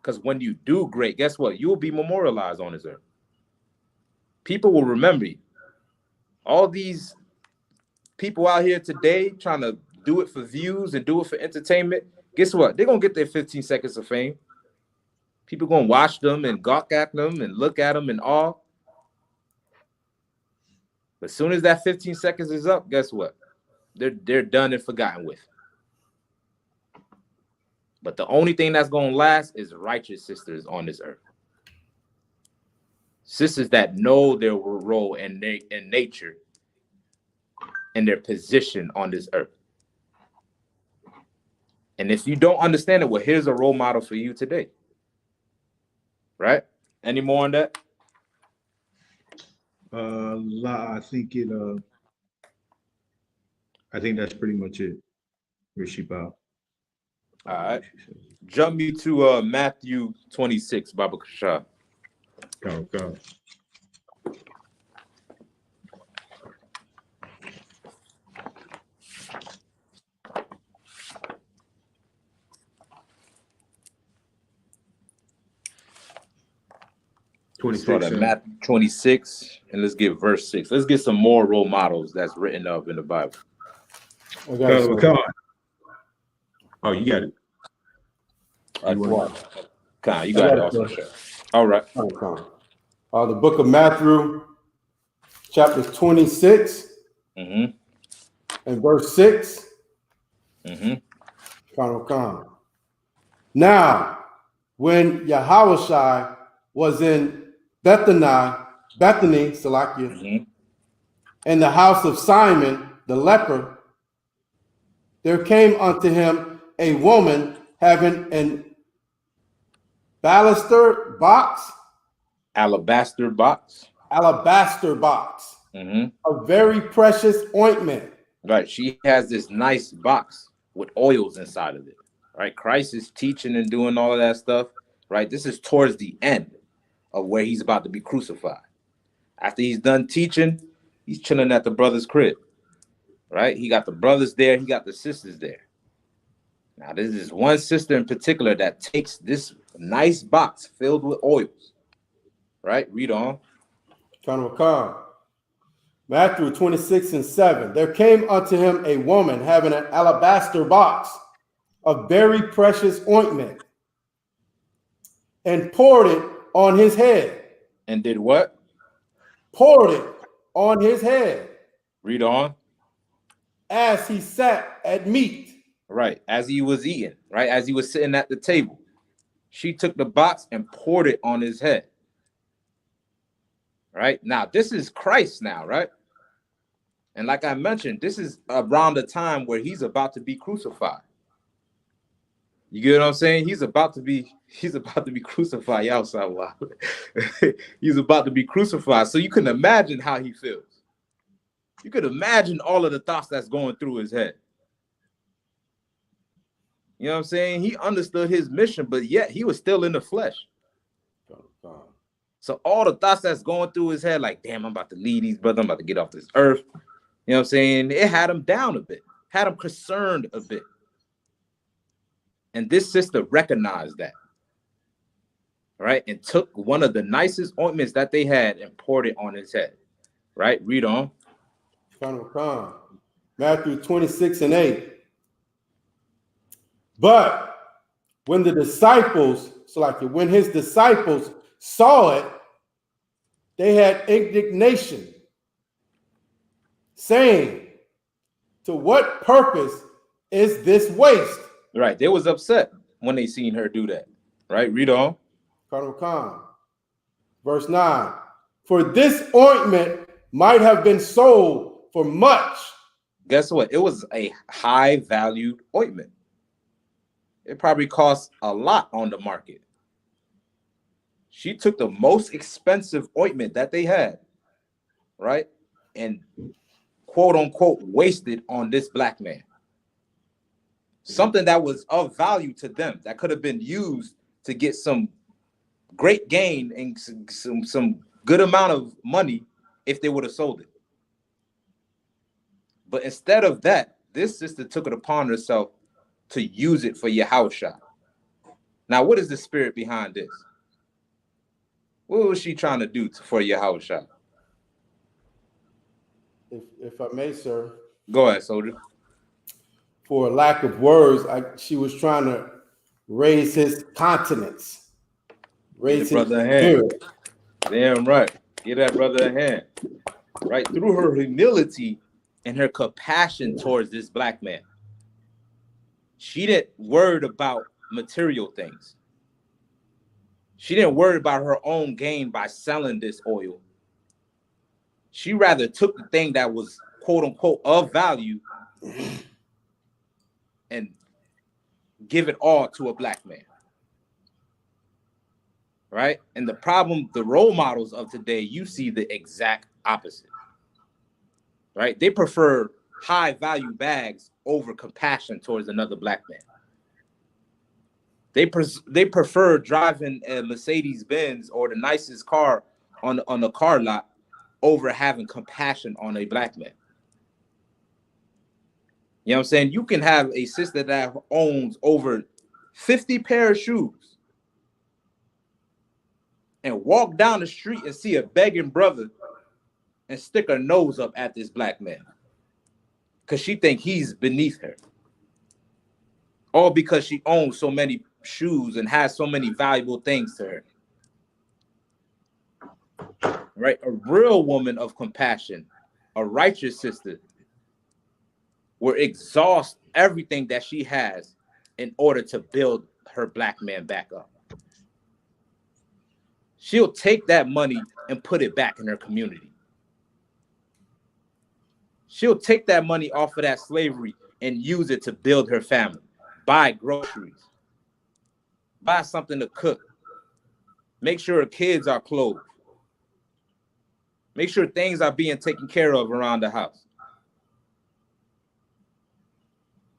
Because when you do great, guess what? You will be memorialized on this earth. People will remember you. All these people out here today trying to do it for views and do it for entertainment, guess what? They're going to get their 15 seconds of fame. People going to watch them and gawk at them and look at them and all. But as soon as that 15 seconds is up, guess what? They're done and forgotten with. But the only thing that's going to last is righteous sisters on this earth. Sisters that know their role in nature and their position on this earth. And if you don't understand it, well, here's a role model for you today. Right? Any more on that? I think that's pretty much it. Where she bowed. All right. Jump me to Matthew 26, Baba Kasha. Go. Start 26. at Matthew 26, and let's get verse 6. Let's get some more role models that's written up in the Bible. I got some. Oh, you got it. You got it also. Sure. All right. The book of Matthew, chapter 26, and verse 6. Now, when Yahushua was in Bethany, Salakia, in the house of Simon the leper, there came unto him a woman having an alabaster box, a very precious ointment. Right. She has this nice box with oils inside of it. Right. Christ is teaching and doing all of that stuff. Right. This is towards the end of where he's about to be crucified. After he's done teaching, he's chilling at the brother's crib. Right. He got the brothers there. He got the sisters there. Now, there's this one sister in particular that takes this nice box filled with oils. Right. Read on. Matthew 26 and 7. There came unto him a woman having an alabaster box of very precious ointment, and poured it on his head. And did what? Poured it on his head. Read on. As he sat at meat. Right. As he was eating. Right. As he was sitting at the table. She took the box and poured it on his head. Right. Now, this is Christ now, right? And like I mentioned, this is around the time where he's about to be crucified. You get what I'm saying? He's about to be crucified. He's about to be crucified. So you can imagine how he feels. You could imagine all of the thoughts that's going through his head. You know what I'm saying? He understood his mission, but yet he was still in the flesh. So all the thoughts that's going through his head, like, damn, I'm about to leave these brothers. I'm about to get off this earth. You know what I'm saying? It had him down a bit, had him concerned a bit. And this sister recognized that, right? And took one of the nicest ointments that they had and poured it on his head, right? Read on. Matthew 26 and 8. But when the disciples, when his disciples saw it, they had indignation, saying, to what purpose is this waste? Right. They was upset when they seen her do that. Right. Read on. Verse 9. For this ointment might have been sold for much. Guess what? It was a high valued ointment. It probably cost a lot on the market. She took the most expensive ointment that they had, right? And quote unquote wasted on this black man. Something that was of value to them that could have been used to get some great gain and some good amount of money if they would have sold it. But instead of that, this sister took it upon herself to use it for Yahushua. Now, what is the spirit behind this? What was she trying to do for Yahushua? If I may, sir. Go ahead, soldier. For lack of words, she was trying to raise his continence. Raise his spirit. Damn right. Give that brother a hand. Right? Through her humility and her compassion towards this black man. She didn't worry about material things. She didn't worry about her own gain by selling this oil. She rather took the thing that was quote unquote of value and give it all to a black man. Right? And the problem, the role models of today, you see the exact opposite. Right? They prefer high value bags over compassion towards another black man. They prefer driving a Mercedes Benz or the nicest car on the car lot over having compassion on a black man. You know what I'm saying? You can have a sister that owns over 50 pair of shoes and walk down the street and see a begging brother and stick her nose up at this black man because she think he's beneath her, all because she owns so many shoes and has so many valuable things to her. Right? A real woman of compassion, a righteous sister, will exhaust everything that she has in order to build her black man back up. She'll take that money and put it back in her community. She'll take that money off of that slavery and use it to build her family, buy groceries, buy something to cook, make sure her kids are clothed, make sure things are being taken care of around the house.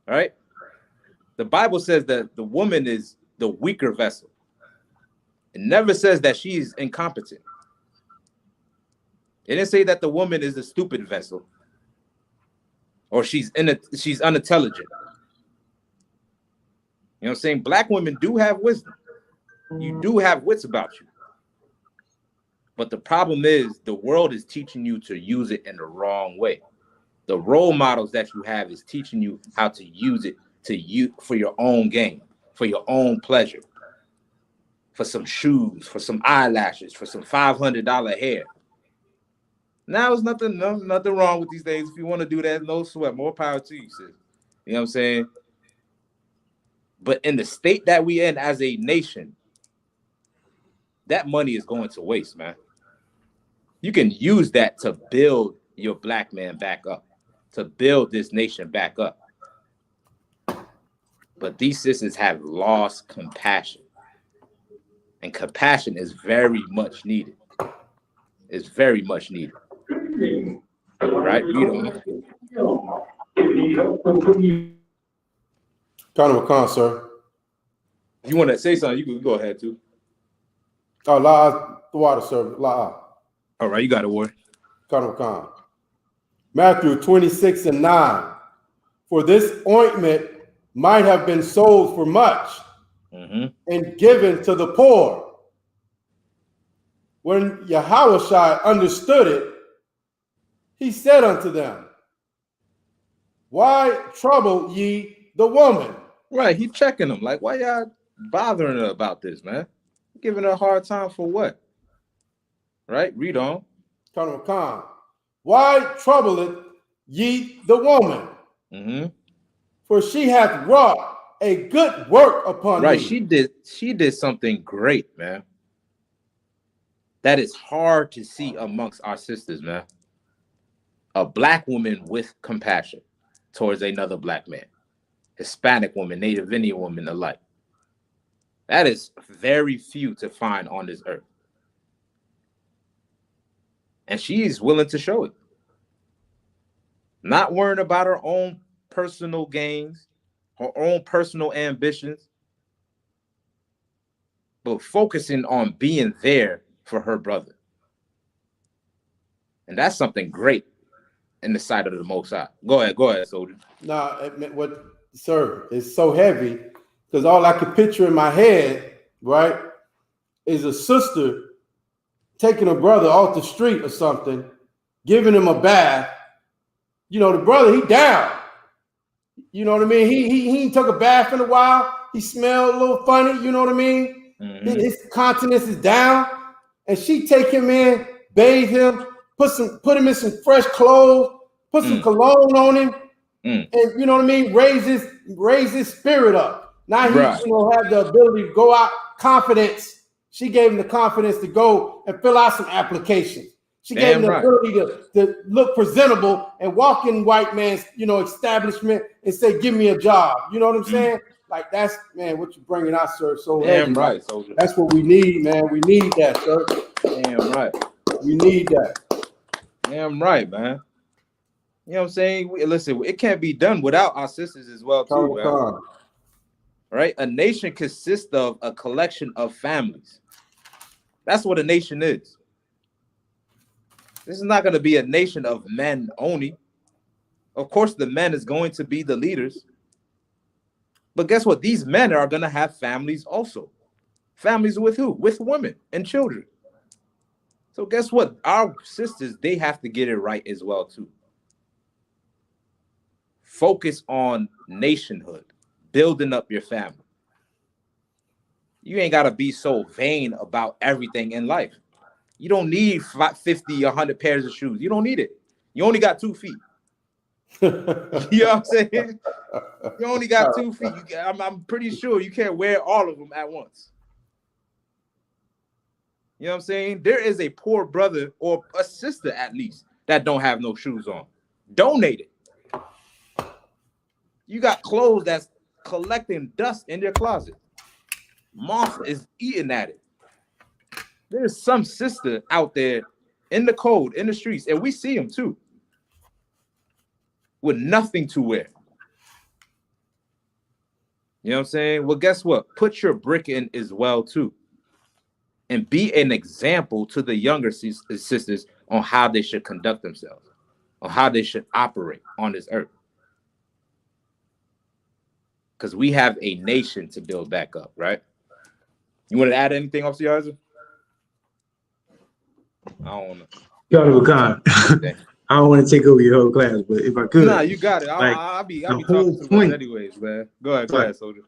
All right? The Bible says that the woman is the weaker vessel. It never says that she's incompetent. It didn't say that the woman is the stupid vessel or she's unintelligent. You know what I'm saying? Black women do have wisdom. You do have wits about you. But the problem is the world is teaching you to use it in the wrong way. The role models that you have is teaching you how to use it for your own gain, for your own pleasure, for some shoes, for some eyelashes, for some $500 hair. Now, there's nothing wrong with these things. If you want to do that, no sweat, more power to you, sis. You know what I'm saying? But in the state that we in as a nation, that money is going to waste, man. You can use that to build your black man back up, to build this nation back up. But these sisters have lost compassion. And compassion is very much needed. It's very much needed. Right? You know. Colonel McCon, sir. If you want to say something, you can go ahead too. Oh, La the water, sir. La. All right, you got it, Ward. Colonel McCon. Matthew 26:9. For this ointment might have been sold for much and given to the poor. When Yahushua understood it, he said unto them, why trouble ye the woman? Right, he checking them. Like, why y'all bothering her about this, man? Giving her a hard time for what? Right, read on. Colonel Khan, why troubleth ye the woman? For she hath wrought a good work upon me. Right, she did something great, man. That is hard to see amongst our sisters, man. A black woman with compassion towards another black man. Hispanic woman, Native Indian woman alike. That is very few to find on this earth. And she is willing to show it. Not worrying about her own personal gains, her own personal ambitions, but focusing on being there for her brother. And that's something great in the sight of the Most High. Go ahead, soldier. No, what, sir, it's so heavy because all I could picture in my head, right, is a sister taking a brother off the street or something, giving him a bath. You know, the brother, he down. You know what I mean? He ain't took a bath in a while. He smelled a little funny. You know what I mean? His continence is down. And she take him in, bathe him, put him in some fresh clothes, put some cologne on him, and you know what I mean? Raise his spirit up. Now he have the ability to go out, confidence. She gave him the confidence to go and fill out some applications. She gave him the ability to look presentable and walk in white man's, establishment and say, give me a job. You know what I'm saying? Like, that's, man, what you bringing out, sir. So damn right, soldier. That's what we need, man. We need that, sir. Damn right. We need that. Damn right, man. You know what I'm saying? Listen, it can't be done without our sisters as well, too, man. Right? A nation consists of a collection of families. That's what a nation is. This is not going to be a nation of men only. Of course, the men is going to be the leaders. But guess what? These men are going to have families also. Families with who? With women and children. So guess what? Our sisters, they have to get it right as well too. Focus on nationhood, building up your family. You ain't got to be so vain about everything in life. You don't need 50, 100 pairs of shoes. You don't need it. You only got 2 feet. You know what I'm saying? You only got 2 feet. I'm pretty sure you can't wear all of them at once. You know what I'm saying? There is a poor brother or a sister at least that don't have no shoes on. Donate it. You got clothes that's collecting dust in their closet. Moth is eating at it. There's some sister out there in the cold, in the streets, and we see them too, with nothing to wear. You know what I'm saying? Well, guess what? Put your brick in as well too, and be an example to the younger sisters on how they should conduct themselves, on how they should operate on this earth. Because we have a nation to build back up, right? You want to add anything else to your answer? I don't know. I don't want to take over your whole class, but if I could, nah, you got it. I'll be talking too much anyways, man. Go ahead, soldier.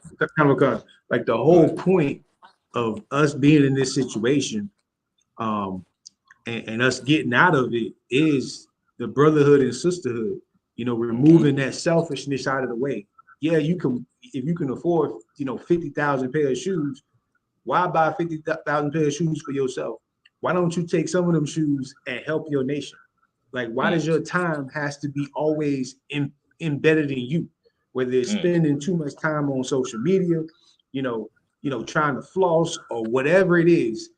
Like the whole point of us being in this situation, and us getting out of it is the brotherhood and sisterhood. You know, removing that selfishness out of the way. Yeah, you can, if you can afford, 50,000 pair of shoes, why buy 50,000 pair of shoes for yourself? Why don't you take some of them shoes and help your nation? Like, why does your time has to be always embedded in you? Whether it's spending too much time on social media, trying to floss or whatever it is.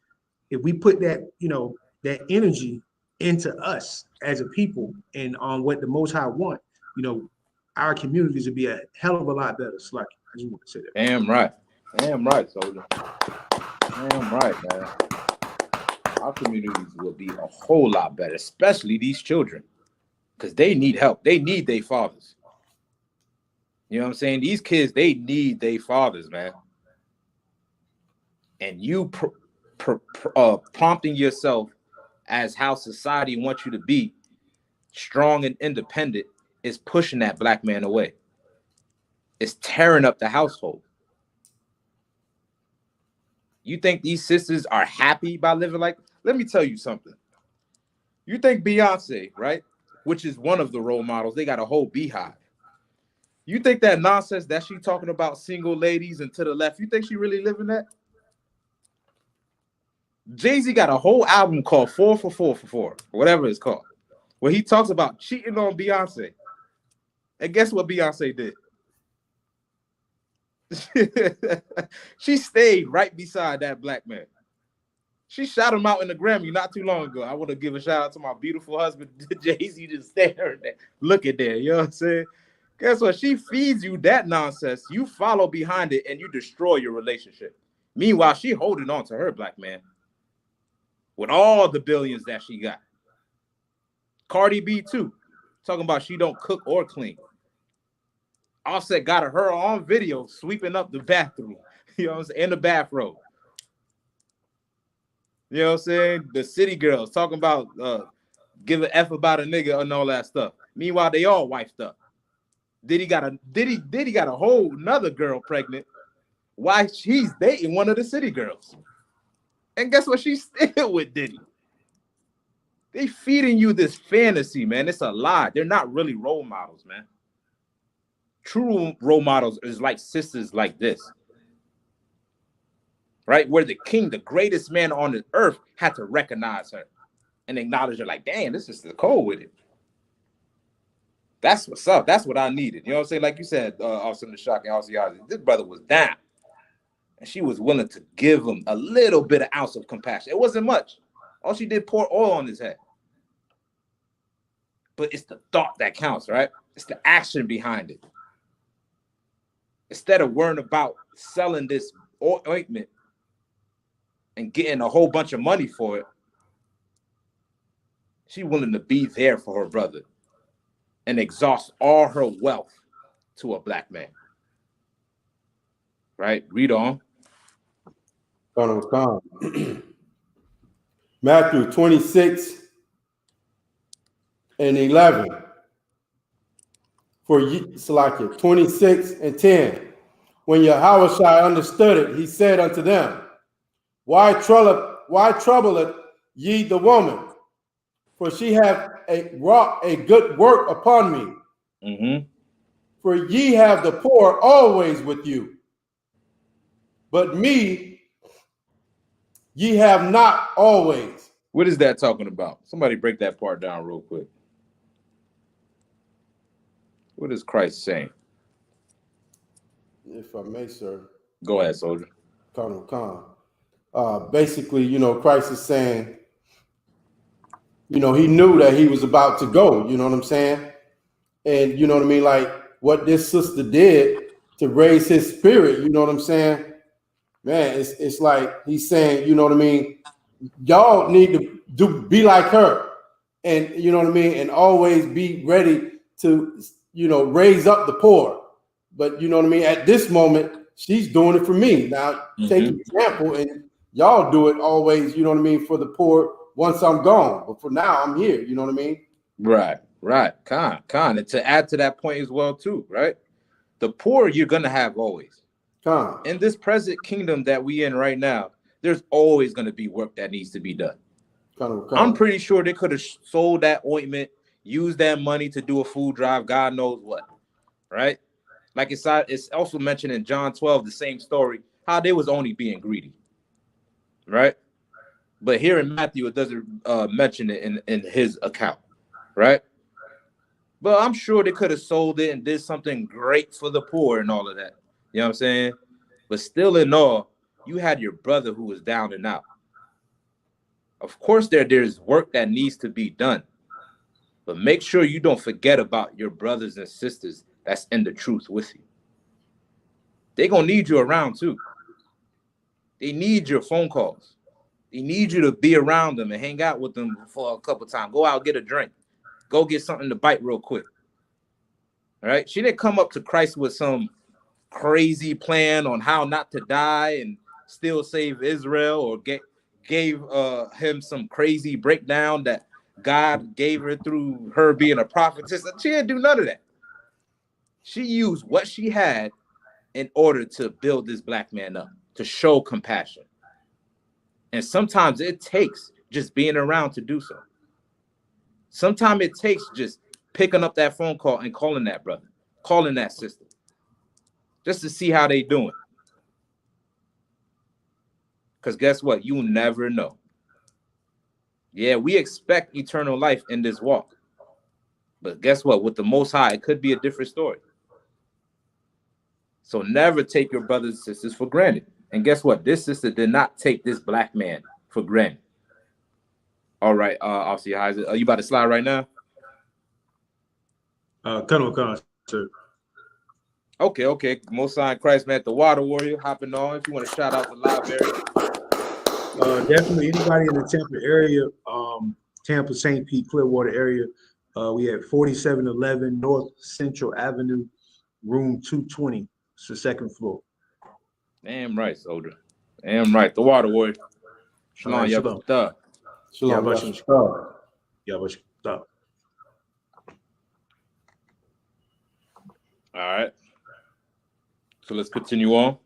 If we put that, that energy into us as a people and on what the Most High want, our communities would be a hell of a lot better. So like, I just want to say that. Damn right, soldier. Damn right, man. Our communities will be a whole lot better, especially these children, because they need help. They need their fathers. You know what I'm saying? These kids, they need their fathers, man. And you prompting yourself as how society wants you to be, strong and independent, is pushing that black man away. It's tearing up the household. You think these sisters are happy by living like? Let me tell you something. You think Beyonce, right, which is one of the role models, they got a whole beehive. You think that nonsense that she talking about single ladies and to the left, you think she really living that? Jay-Z got a whole album called 4 for 4 for 4, whatever it's called, where he talks about cheating on Beyonce. And guess what Beyonce did? She stayed right beside that black man. She shot him out in the Grammy not too long ago. I want to give a shout out to my beautiful husband, Jay-Z, just staying there. Look at there, you know what I'm saying? Guess what? She feeds you that nonsense. You follow behind it and you destroy your relationship. Meanwhile, she holding on to her black man with all the billions that she got. Cardi B too, talking about she don't cook or clean. Offset got her on video sweeping up the bathroom, you know what I'm saying, in the bathrobe. You know what I'm saying? The city girls talking about give an F about a nigga and all that stuff. Meanwhile, they all wifed up. Diddy got a whole another girl pregnant. Why she's dating one of the city girls. And guess what? She's still with Diddy. They feeding you this fantasy, man. It's a lie. They're not really role models, man. True role models is like sisters like this. Right? Where the king, the greatest man on the earth, had to recognize her and acknowledge her like, damn, this is the code with it. That's what's up. That's what I needed. You know what I'm saying? Like you said, also in the shock and also this brother was down. And she was willing to give him a little bit of ounce of compassion. It wasn't much. All she did, pour oil on his head. But it's the thought that counts, right? It's the action behind it. Instead of worrying about selling this ointment and getting a whole bunch of money for it, she's willing to be there for her brother and exhaust all her wealth to a black man. Right? Read on. Matthew 26 and 11. For Salakia, 26 and 10. When Yahushua understood it, he said unto them, Why troubleth ye the woman? For she hath wrought a good work upon me. Mm-hmm. For ye have the poor always with you, but me ye have not always. What is that talking about? Somebody break that part down real quick. What is Christ saying? If I may, sir. Go ahead, soldier. Khan. Basically, Christ is saying, he knew that he was about to go, you know what I'm saying? And you know what I mean? Like what this sister did to raise his spirit, you know what I'm saying? Man, it's like he's saying, you know what I mean? Y'all need to be like her. And you know what I mean? And always be ready to, raise up the poor. But you know what I mean? At this moment, she's doing it for me. Now, take an example, and y'all do it always, you know what I mean, for the poor once I'm gone. But for now, I'm here, you know what I mean? Right. Khan. And to add to that point as well, too, right? The poor you're gonna have always. Khan. In this present kingdom that we in right now, there's always gonna be work that needs to be done. Khan. I'm pretty sure they could have sold that ointment, used that money to do a food drive, God knows what, right? Like it's also mentioned in John 12, the same story, how they was only being greedy, right? But here in Matthew, it doesn't mention it in his account, right? But I'm sure they could have sold it and did something great for the poor and all of that. You know what I'm saying? But still in all, you had your brother who was down and out. Of course, there's work that needs to be done. But make sure you don't forget about your brothers and sisters that's in the truth with you. They're going to need you around too. They need your phone calls. They need you to be around them and hang out with them for a couple times. Go out, get a drink. Go get something to bite real quick. All right? She didn't come up to Christ with some crazy plan on how not to die and still save Israel, or gave him some crazy breakdown that God gave her through her being a prophetess. She didn't do none of that. She used what she had in order to build this black man up, to show compassion. And sometimes it takes just being around to do so. Sometimes it takes just picking up that phone call and calling that brother, calling that sister, just to see how they doing. Because guess what? You never know. Yeah, we expect eternal life in this walk. But guess what? With the Most High, it could be a different story. So never take your brothers and sisters for granted. And guess what? This sister did not take this black man for granted. All right, I'll see how is it. Are you about to slide right now? Khan, sir. Okay. Most High Christ, man, the Water Warrior hopping on. If you want to shout out the library. Definitely anybody in the Tampa area, Tampa, St. Pete, Clearwater area. We have 4711 North Central Avenue, room 220. It's the second floor. Damn right, soldier. Damn right. The Water Warrior. Shalom, All right, Shalom. All right. So let's continue on.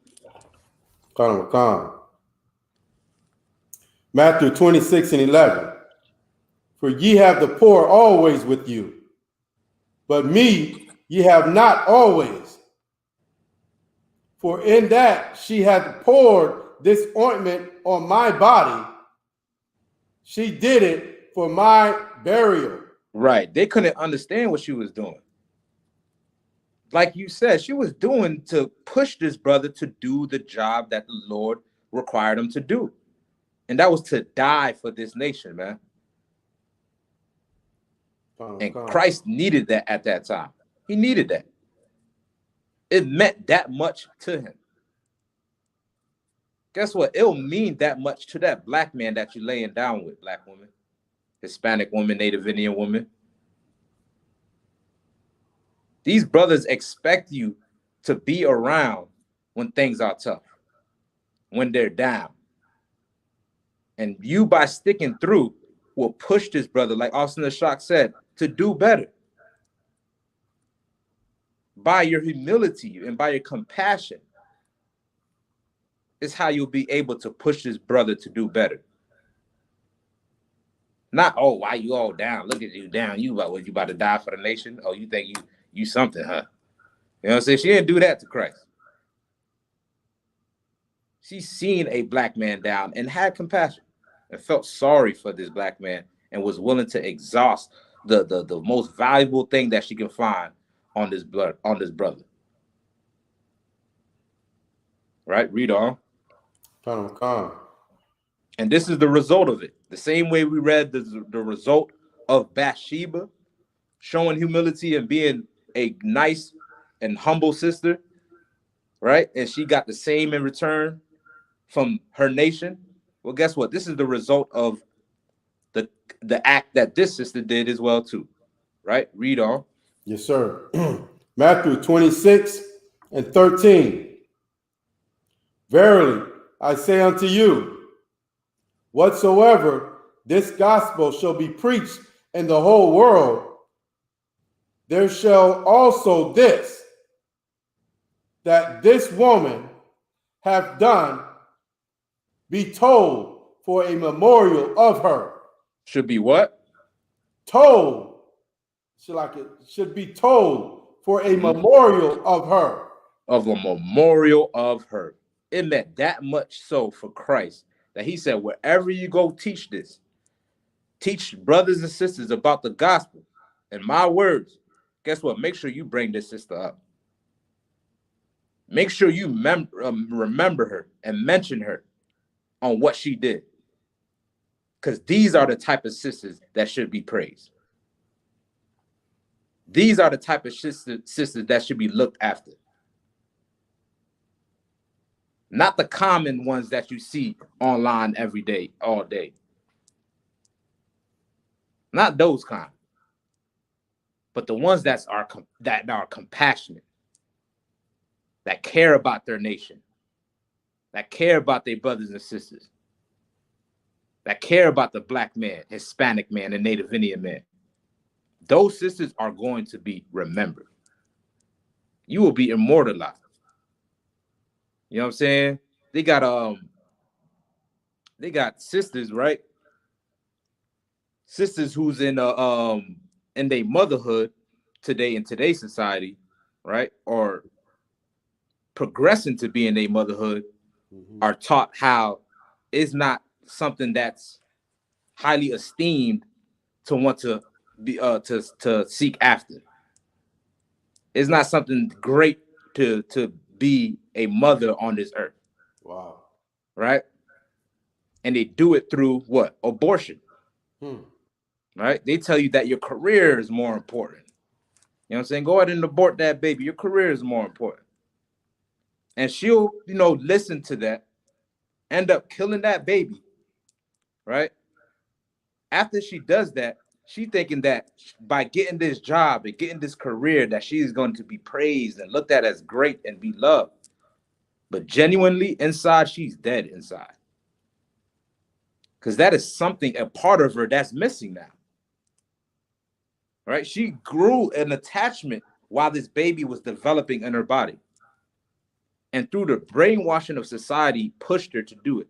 Khan. Matthew 26 and 11. For ye have the poor always with you, but me ye have not always. For in that she hath poured this ointment on my body, she did it for my burial. Right. They couldn't understand what she was doing. Like you said, she was doing to push this brother to do the job that the Lord required him to do. And that was to die for this nation, man. And Christ needed that at that time. He needed that. It meant that much to him. Guess what? It'll mean that much to that black man that you're laying down with, black woman, Hispanic woman, Native Indian woman. These brothers expect you to be around when things are tough, when they're down. And you, by sticking through, will push this brother, like Austin the Shock said, to do better. By your humility and by your compassion is how you'll be able to push this brother to do better. Not, oh, why you all down? Look at you down. You about to die for the nation? Oh, you think you something, huh? You know what I'm saying? She didn't do that to Christ. She seen a black man down and had compassion and felt sorry for this black man and was willing to exhaust the most valuable thing that she can find on this brother. Right? Read on. Come. And this is the result of it. The same way we read the result of Bathsheba showing humility and being a nice and humble sister, right? And she got the same in return from her nation. Well, guess what? This is the result of the act that this sister did as well too, right? Read on. Yes, sir. Matthew 26 and 13. Verily, I say unto you, whatsoever this gospel shall be preached in the whole world, there shall also this, that this woman hath done, be told for a memorial of her. Should be what? Told. Should be told for a memorial of her. Of a memorial of her. It meant that much so for Christ that he said, wherever you go, teach this. Teach brothers and sisters about the gospel. And my words, guess what? Make sure you bring this sister up. Make sure you remember her and mention her on what she did. Because these are the type of sisters that should be praised. These are the type of sisters that should be looked after. Not the common ones that you see online every day, all day. Not those kind. But the ones that are compassionate, that care about their nation, that care about their brothers and sisters, that care about the black man, Hispanic man, and Native Indian man. Those sisters are going to be remembered. You will be immortalized. You know what I'm saying? They got sisters, right? Sisters who's in their motherhood today in today's society, right? Or progressing to be in their motherhood, are taught how it's not something that's highly esteemed to want to be to seek after. It's not something great to be a mother on this earth. Wow. Right? And they do it through what? Abortion. Right? They tell you that your career is more important. You know what I'm saying? Go ahead and abort that baby. Your career is more important. And she'll, listen to that, end up killing that baby. Right? After she does that, she thinking that by getting this job and getting this career that she's going to be praised and looked at as great and be loved. But genuinely inside, she's dead inside. Because that is something, a part of her that's missing now. Right? She grew an attachment while this baby was developing in her body. And through the brainwashing of society, pushed her to do it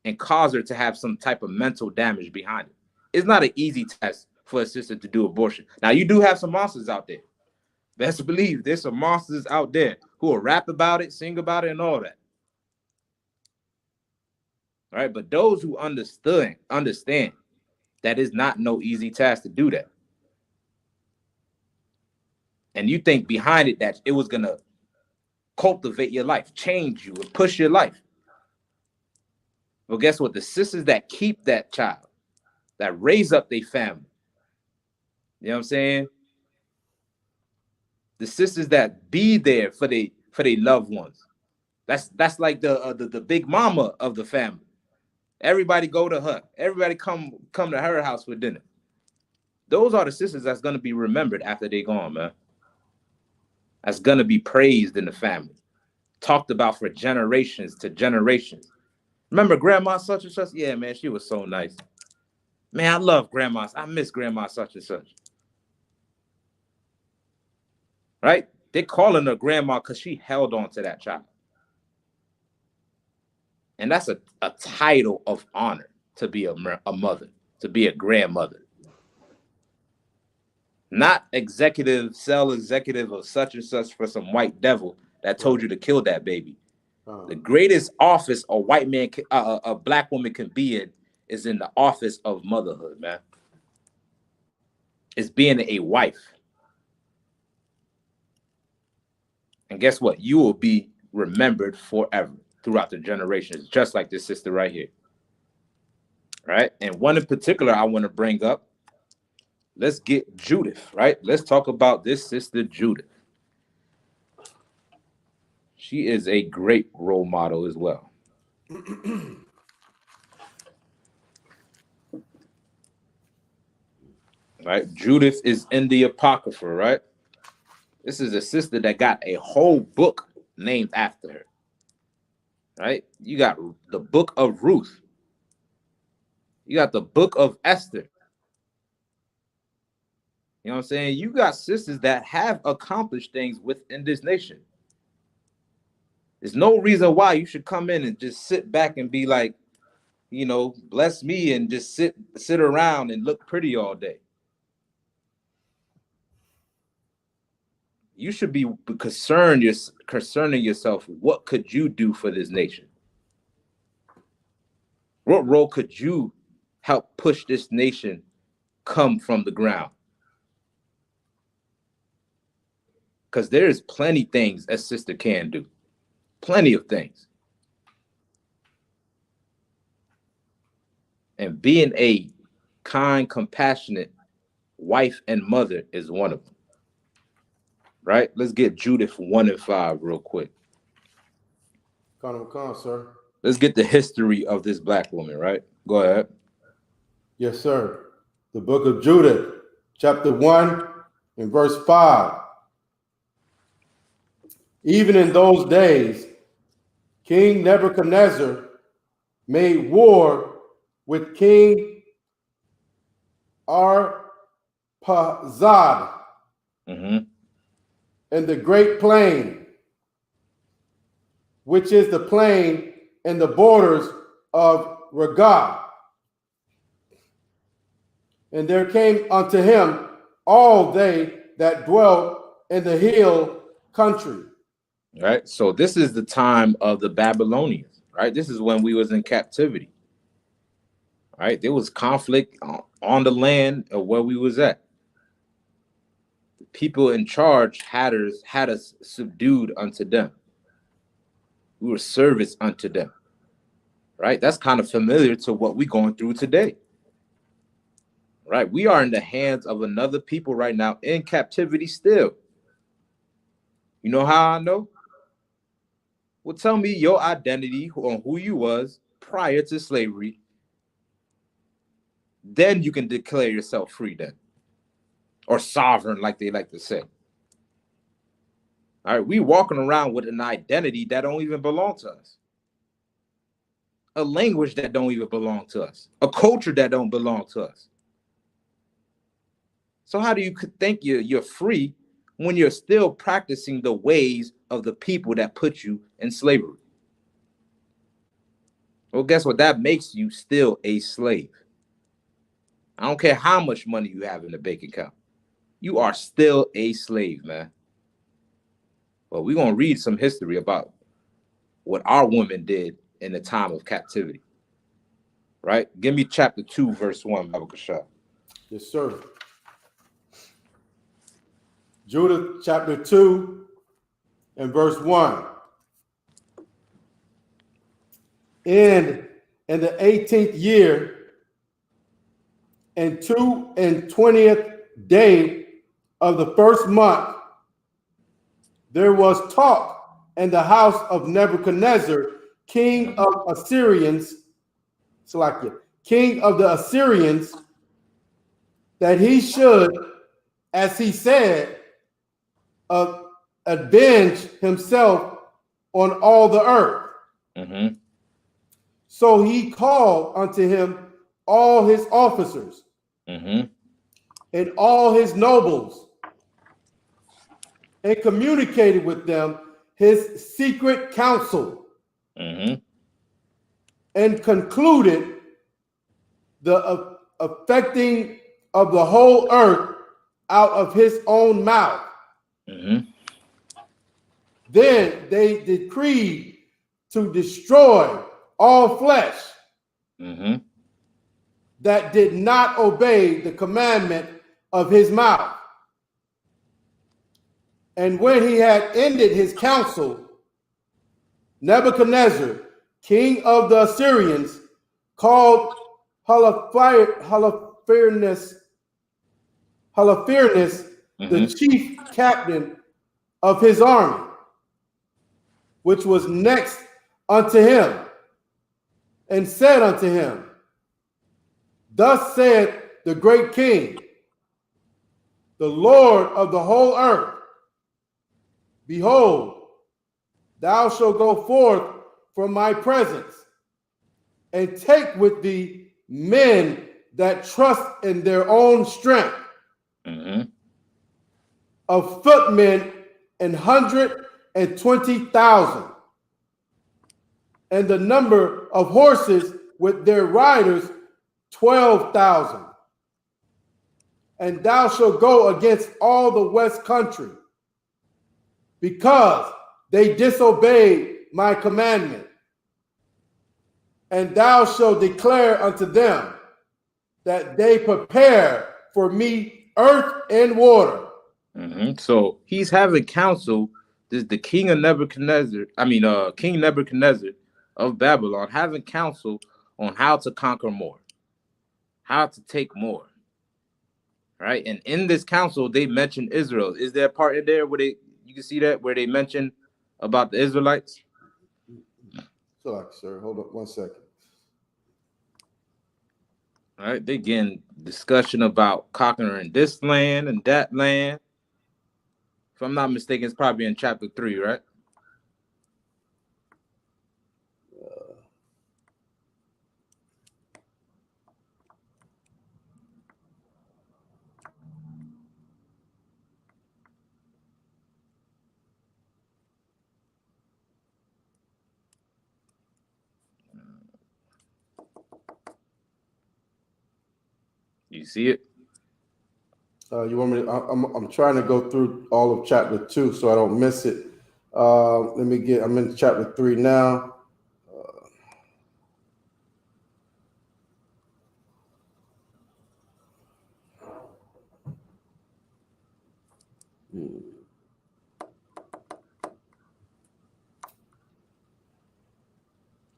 and caused her to have some type of mental damage behind it. It's not an easy task for a sister to do abortion. Now, you do have some monsters out there. Best believe there's some monsters out there who will rap about it, sing about it, and all that. All right, but those who understand that it's not no easy task to do that. And you think behind it that it was going to cultivate your life, change you, and push your life. Well, guess what? The sisters that keep that child, that raise up their family, you know what I'm saying? The sisters that be there for their loved ones. That's like the big mama of the family. Everybody go to her. Everybody come to her house for dinner. Those are the sisters that's gonna be remembered after they're gone, man. That's gonna be praised in the family, talked about for generations to generations. Remember grandma such and such? Yeah, man, she was so nice. Man, I love grandma. I miss grandma such and such. Right? They're calling her grandma because she held on to that child. And that's a title of honor to be a mother, to be a grandmother. Not cell executive of such and such for some white devil that told you to kill that baby. The greatest office a white man, a black woman can be in is in the office of motherhood, man. It's being a wife. And guess what? You will be remembered forever throughout the generations, just like this sister right here. Right? And one in particular I want to bring up. Let's get Judith, right? Let's talk about this sister Judith. She is a great role model as well. Right? Judith is in the Apocrypha, right? This is a sister that got a whole book named after her. Right? You got the book of Ruth. You got the book of Esther. You know what I'm saying? You got sisters that have accomplished things within this nation. There's no reason why you should come in and just sit back and be like, you know, bless me and just sit around and look pretty all day. You should be concerning yourself. What could you do for this nation? What role could you help push this nation come from the ground? Because there's plenty things a sister can do. Plenty of things. And being a kind, compassionate wife and mother is one of them. Right? Let's get Judith 1 and 5 real quick. Come, sir. Let's get the history of this black woman, right? Go ahead. Yes, sir. The book of Judith, chapter 1 and verse 5. Even in those days, King Nebuchadnezzar made war with King Arpazad in the great plain, which is the plain and the borders of Regah. And there came unto him all they that dwelt in the hill country. Right. So this is the time of the Babylonians, right? This is when we was in captivity. Right. There was conflict on the land of where we was at. The people in charge had us subdued unto them. We were service unto them. Right. That's kind of familiar to what we're going through today. Right. We are in the hands of another people right now in captivity still. You know how I know? Well, tell me your identity on who you was prior to slavery. Then you can declare yourself free then. Or sovereign, like they like to say. All right, we walking around with an identity that don't even belong to us. A language that don't even belong to us. A culture that don't belong to us. So how do you think you're free when you're still practicing the ways of the people that put you in slavery? Well, guess what? That makes you still a slave. I don't care how much money you have in the bank account. You are still a slave, man. But we're going to read some history about what our women did in the time of captivity. Right? Give me chapter 2, verse 1, Baba Kashab. Yes, sir. Judith chapter 2 and verse 1. In the 18th year and 20th day of the first month, there was talk in the house of Nebuchadnezzar, king of Assyrians, king of the Assyrians, that he should, as he said, avenge himself on all the earth. So he called unto him all his officers Mm-hmm. and all his nobles, and communicated with them his secret counsel, Mm-hmm. and concluded the affecting of the whole earth out of his own mouth. Mm-hmm. Then they decreed to destroy all flesh Mm-hmm. that did not obey the commandment of his mouth. And when he had ended his counsel, Nebuchadnezzar, king of the Assyrians, called Holofernes, the chief captain of his army, which was next unto him, and said unto him, Thus said the great king, the Lord of the whole earth, Behold, thou shalt go forth from my presence, and take with thee men that trust in their own strength, of footmen 120,000, and the number of horses with their riders 12,000. And thou shalt go against all the west country, because they disobeyed my commandment. And thou shalt declare unto them that they prepare for me earth and water. So he's having counsel. This is the king of Nebuchadnezzar. King Nebuchadnezzar of Babylon having counsel on how to conquer more, how to take more. Right, and in this council they mention Israel. Is there a part in there where you can see that where they mention about the Israelites? Sorry, sir. Hold up 1 second. All right, they again discussion about conquering this land and that land. If I'm not mistaken, it's probably in chapter 3, right? You see it? You want me to? I'm trying to go through all of chapter 2 so I don't miss it. I'm in chapter 3 now.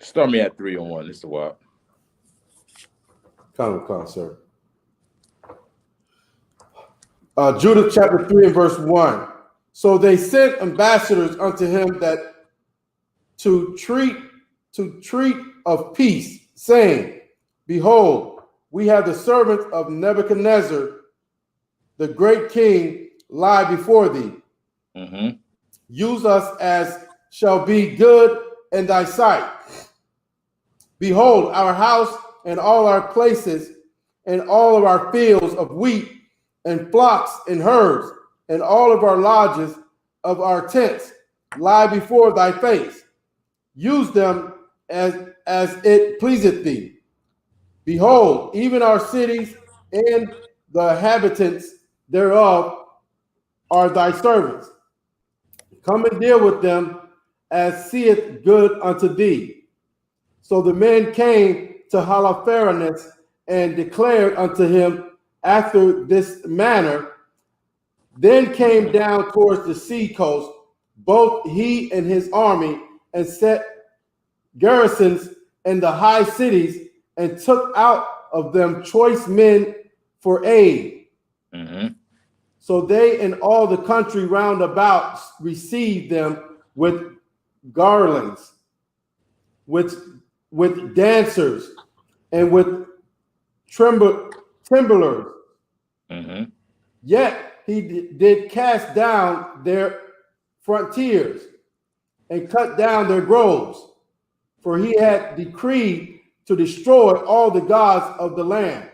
Start me at 3:01. It's a while. Come, sir. Judith chapter 3 and verse 1. So they sent ambassadors unto him that to treat of peace, saying, Behold, we have the servants of Nebuchadnezzar, the great king, lie before thee. Use us as shall be good in thy sight. Behold, our house and all our places and all of our fields of wheat and flocks and herds, and all of our lodges of our tents lie before thy face. Use them as it pleaseth thee. Behold, even our cities and the inhabitants thereof are thy servants. Come and deal with them as seeth good unto thee. So the men came to Holofernes and declared unto him after this manner, then came down towards the sea coast, both he and his army, and set garrisons in the high cities, and took out of them choice men for aid. So they and all the country round about received them with garlands, with dancers, and with timbrels. Yet he did cast down their frontiers and cut down their groves. for he had decreed to destroy all the gods of the land,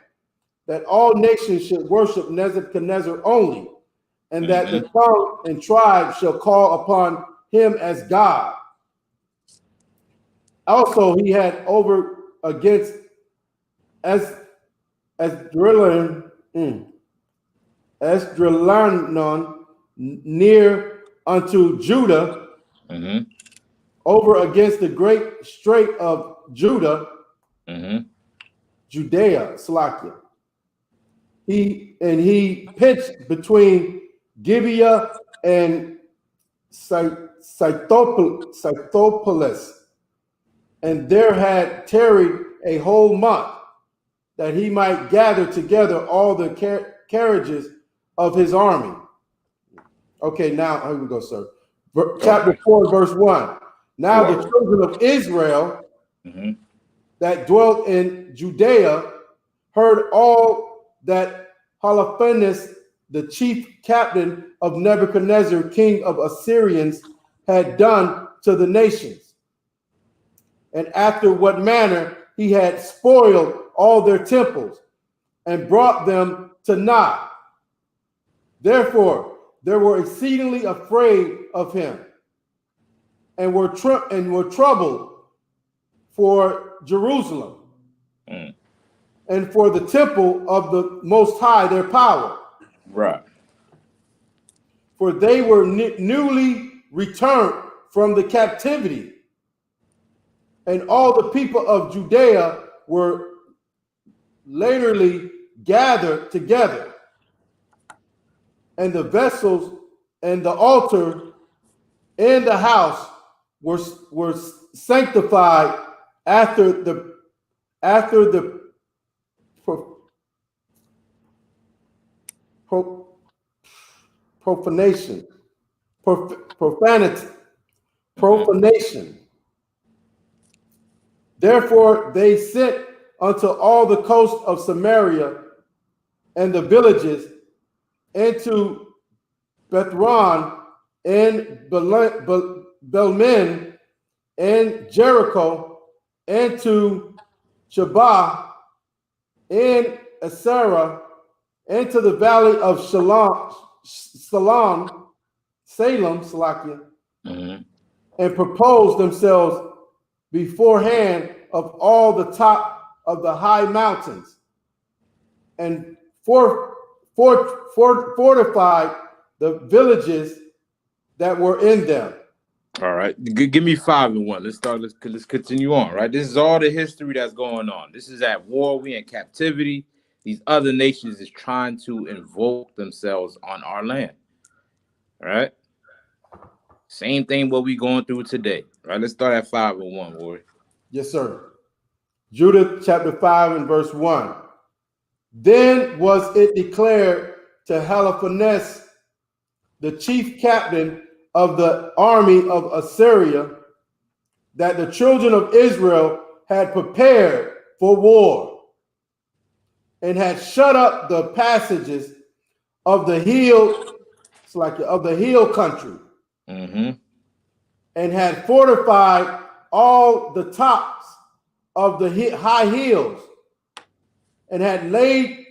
that all nations should worship Nebuchadnezzar only, and that the tongue and tribe shall call upon him as God. Also, he had over against Esdraelon near unto Judah, over against the great strait of Judah, Judea, Slakia. He pitched between Gibeah and Scythopolis, and there had tarried a whole month, that he might gather together all the carriages of his army. Okay, now here we go, sir. Chapter 4, verse 1. Now the children of Israel that dwelt in Judea heard all that Holofernes, the chief captain of Nebuchadnezzar, king of Assyrians, had done to the nations, and after what manner he had spoiled all their temples and brought them to naught. Therefore, they were exceedingly afraid of him, and were troubled for Jerusalem and for the temple of the Most High, their power. Right. For they were newly returned from the captivity, and all the people of Judea were laterally gathered together, and the vessels and the altar and the house were sanctified after the profanation. Therefore they sent unto all the coast of Samaria and the villages, into Bethron and Belmin and Jericho, and to Shabah and Asarah, and to the valley of Salem, Salakia, and proposed themselves beforehand of all the top of the high mountains, and fortified the villages that were in them. All right, give me 5 and 1. Let's continue on. Right, this is all the history that's going on. This is at war. We in captivity. These other nations is trying to invoke themselves on our land. All right, same thing what we going through today. Right, let's start at 5 and 1, boy. Yes, sir. Judah chapter 5 and verse 1. Then was it declared to Holofernes, the chief captain of the army of Assyria, that the children of Israel had prepared for war, and had shut up the passages of the hill, it's like of the hill country, and had fortified all the tops of the high hills, and had laid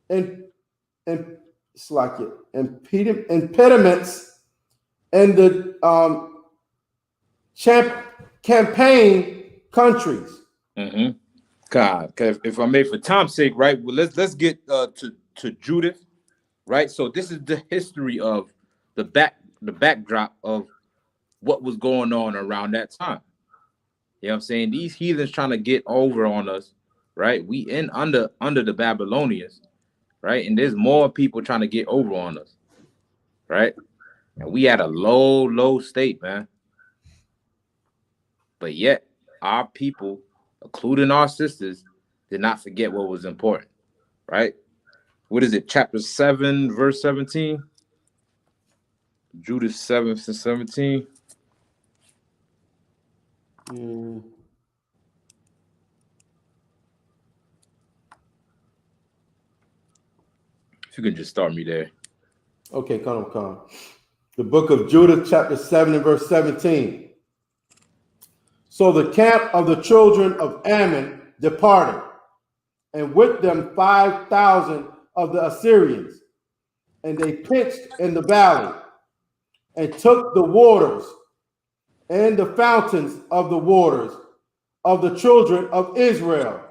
impediments in the campaign countries. God, if I may, for time's sake, right? Well, let's get to Judith, right? So this is the history of the backdrop of what was going on around that time. You know what I'm saying? These heathens trying to get over on us, right? We under the Babylonians, right? And there's more people trying to get over on us, right? And we at a low state, man. But yet our people, including our sisters, did not forget what was important, right? What is it? Chapter 7, verse 17. Judith 7 to 17. If you can just start me there. Okay, come. The book of Judith, chapter 7 and verse 17. So the camp of the children of Ammon departed, and with them 5,000 of the Assyrians. And they pitched in the valley, and took the waters and the fountains of the waters of the children of Israel.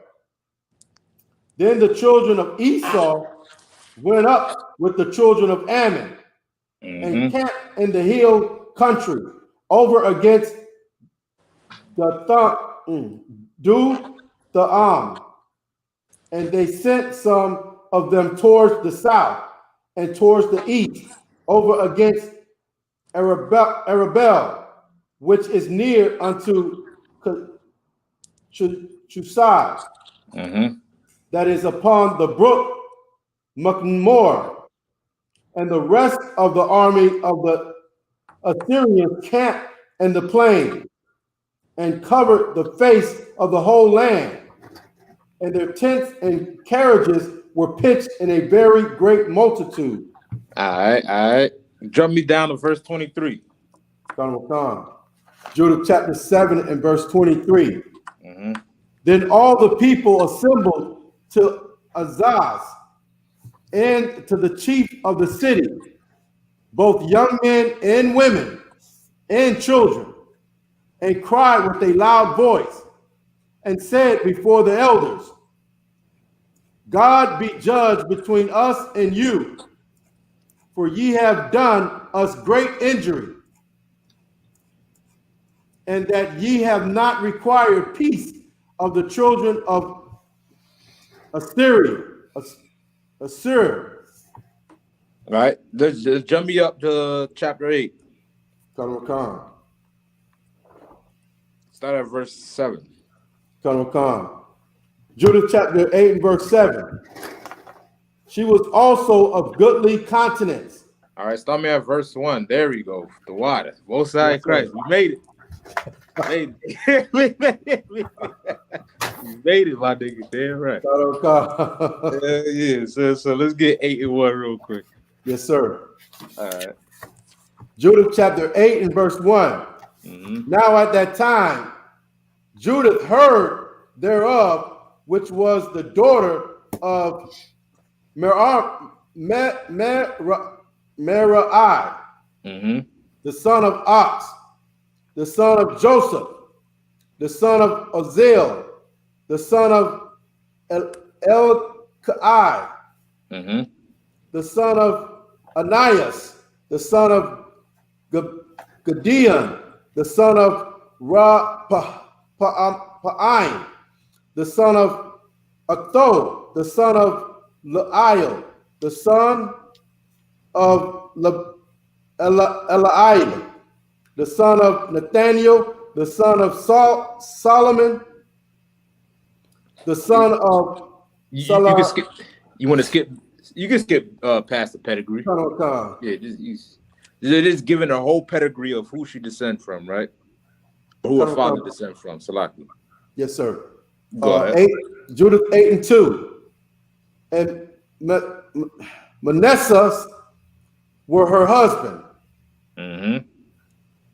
Then the children of Esau went up with the children of Ammon and camped in the hill country over against the and they sent some of them towards the south and towards the east over against Arabel, which is near unto Chusai, that is upon the brook Makmor, and the rest of the army of the Assyrians camped in the plain and covered the face of the whole land, and their tents and carriages were pitched in a very great multitude. All right. Jump me down to verse 23. Judah chapter 7 and verse 23. Then all the people assembled to Azaz and to the chief of the city, both young men and women and children, and cried with a loud voice, and said before the elders, God be judge between us and you, for ye have done us great injury, and that ye have not required peace of the children of Assyria. All right, let's jump me up to chapter 8. Start at verse 7. Judah chapter 8 and verse 7. She was also of goodly countenance. All right, start me at verse 1. There we go. The water. Both sides of Christ. We made it. We made it, my nigga. Damn right. Yeah. So let's get 8 and 1 real quick. Yes, sir. All right. Judah chapter 8 and verse 1. Now at that time, Judith heard thereof, which was the daughter of Merai, the son of Ox, the son of Joseph, the son of Oziel, the son of Elkai, the son of Anias, the son of Gideon, the son of Pa'aim, the son of Atho, the son of Lael, the son of Eliab, the son of Nathaniel, the son of Solomon, the son of you can skip. You want to skip? You can skip past the pedigree. Yeah, just giving a whole pedigree of who she descends from, right? Who her father descends from. Salaki. Yes, sir. Go ahead. Judith 8 and 2. And Manasseh were her husband,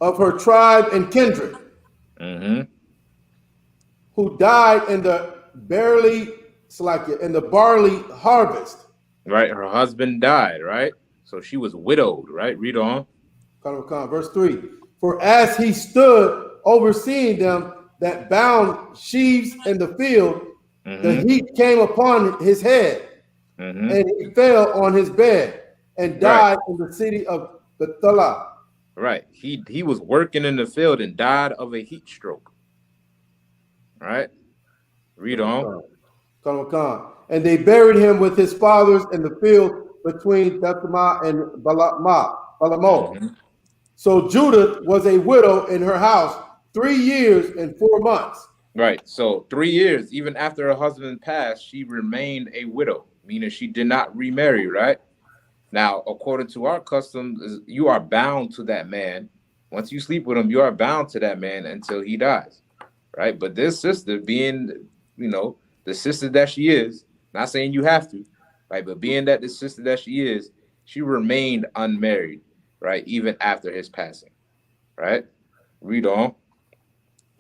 of her tribe and kindred, who died in the barley harvest. Right, her husband died, right? So she was widowed, right? Read on. Verse 3. For as he stood overseeing them that bound sheaves in the field, the heat came upon his head, and he fell on his bed and died in the city of Bethela. Right. He was working in the field and died of a heat stroke. Right. Read on. And they buried him with his fathers in the field between Bethlehem and Balamo. So Judith was a widow in her house 3 years and 4 months. Right. So 3 years, even after her husband passed, she remained a widow, meaning she did not remarry, right? Now, according to our customs, you are bound to that man. Once you sleep with him, you are bound to that man until he dies, right? But this sister, being, the sister that she is, not saying you have to, right? But being that the sister that she is, she remained unmarried, right? Even after his passing, right? Read on.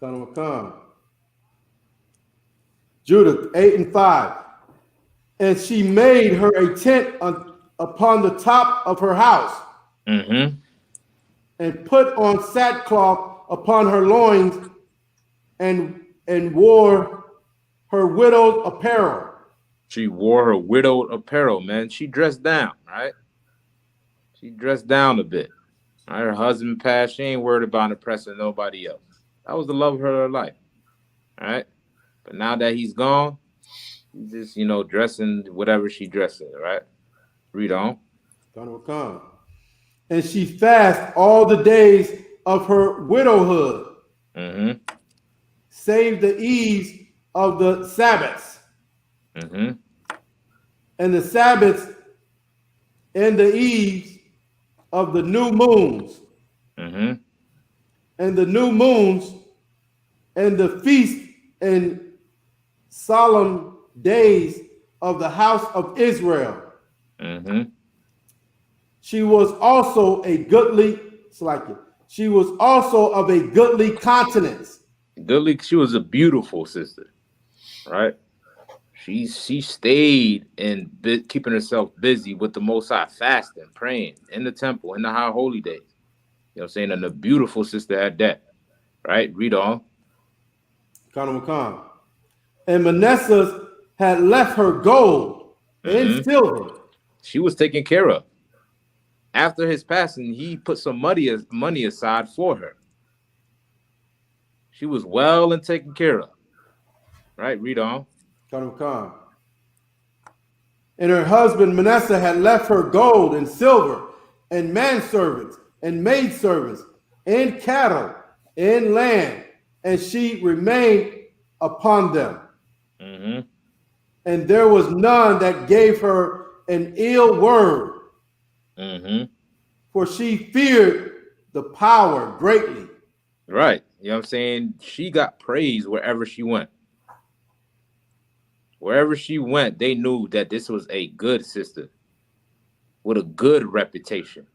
Come. Judith 8 and 5. And she made her a tent upon the top of her house, Mm-hmm. and put on sackcloth upon her loins, and wore her widowed apparel. She wore her widowed apparel, man. She dressed down, right? She dressed down a bit. Right? Her husband passed. She ain't worried about impressing nobody else. That was the love of her life. All right. But now that he's gone, she's just, dressing whatever she dresses, right? Read on. Come. And she fasted all the days of her widowhood, Mm-hmm. save the eves of the Sabbaths. Mm-hmm. And the Sabbaths and the eves of the new moons. Mm-hmm. And the new moons and the feast and solemn days of the house of Israel. Mm-hmm. She was also a goodly, she was also of a goodly countenance. Goodly, she was a beautiful sister, right? She stayed and keeping herself busy with the Most High, fasting, praying in the temple, in the high holy days. You know what I'm saying? And a beautiful sister at that, right? Read on. And Manasseh had left her gold and silver. She was taken care of. After his passing, he put some money aside for her. She was well and taken care of. Right? Read on. And her husband Manasseh had left her gold and silver and manservants and maidservants and cattle and land, and she remained upon them. Mm-hmm. And there was none that gave her an ill word, for she feared the power greatly. Right. You know what I'm saying? She got praise wherever she went. Wherever she went, they knew that this was a good sister with a good reputation.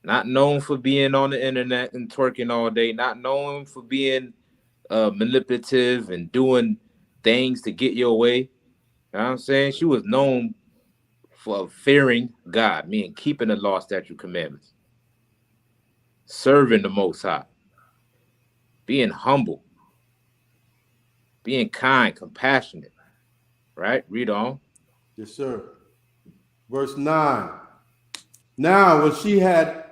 Not known for being on the internet and twerking all day. Not known for being manipulative and doing things to get your way. You know what I'm saying? She was known for fearing God, meaning keeping the law, statute, commandments, serving the Most High, being humble, being kind, compassionate. Right? Read on. Yes, sir. Verse 9. Now when she heard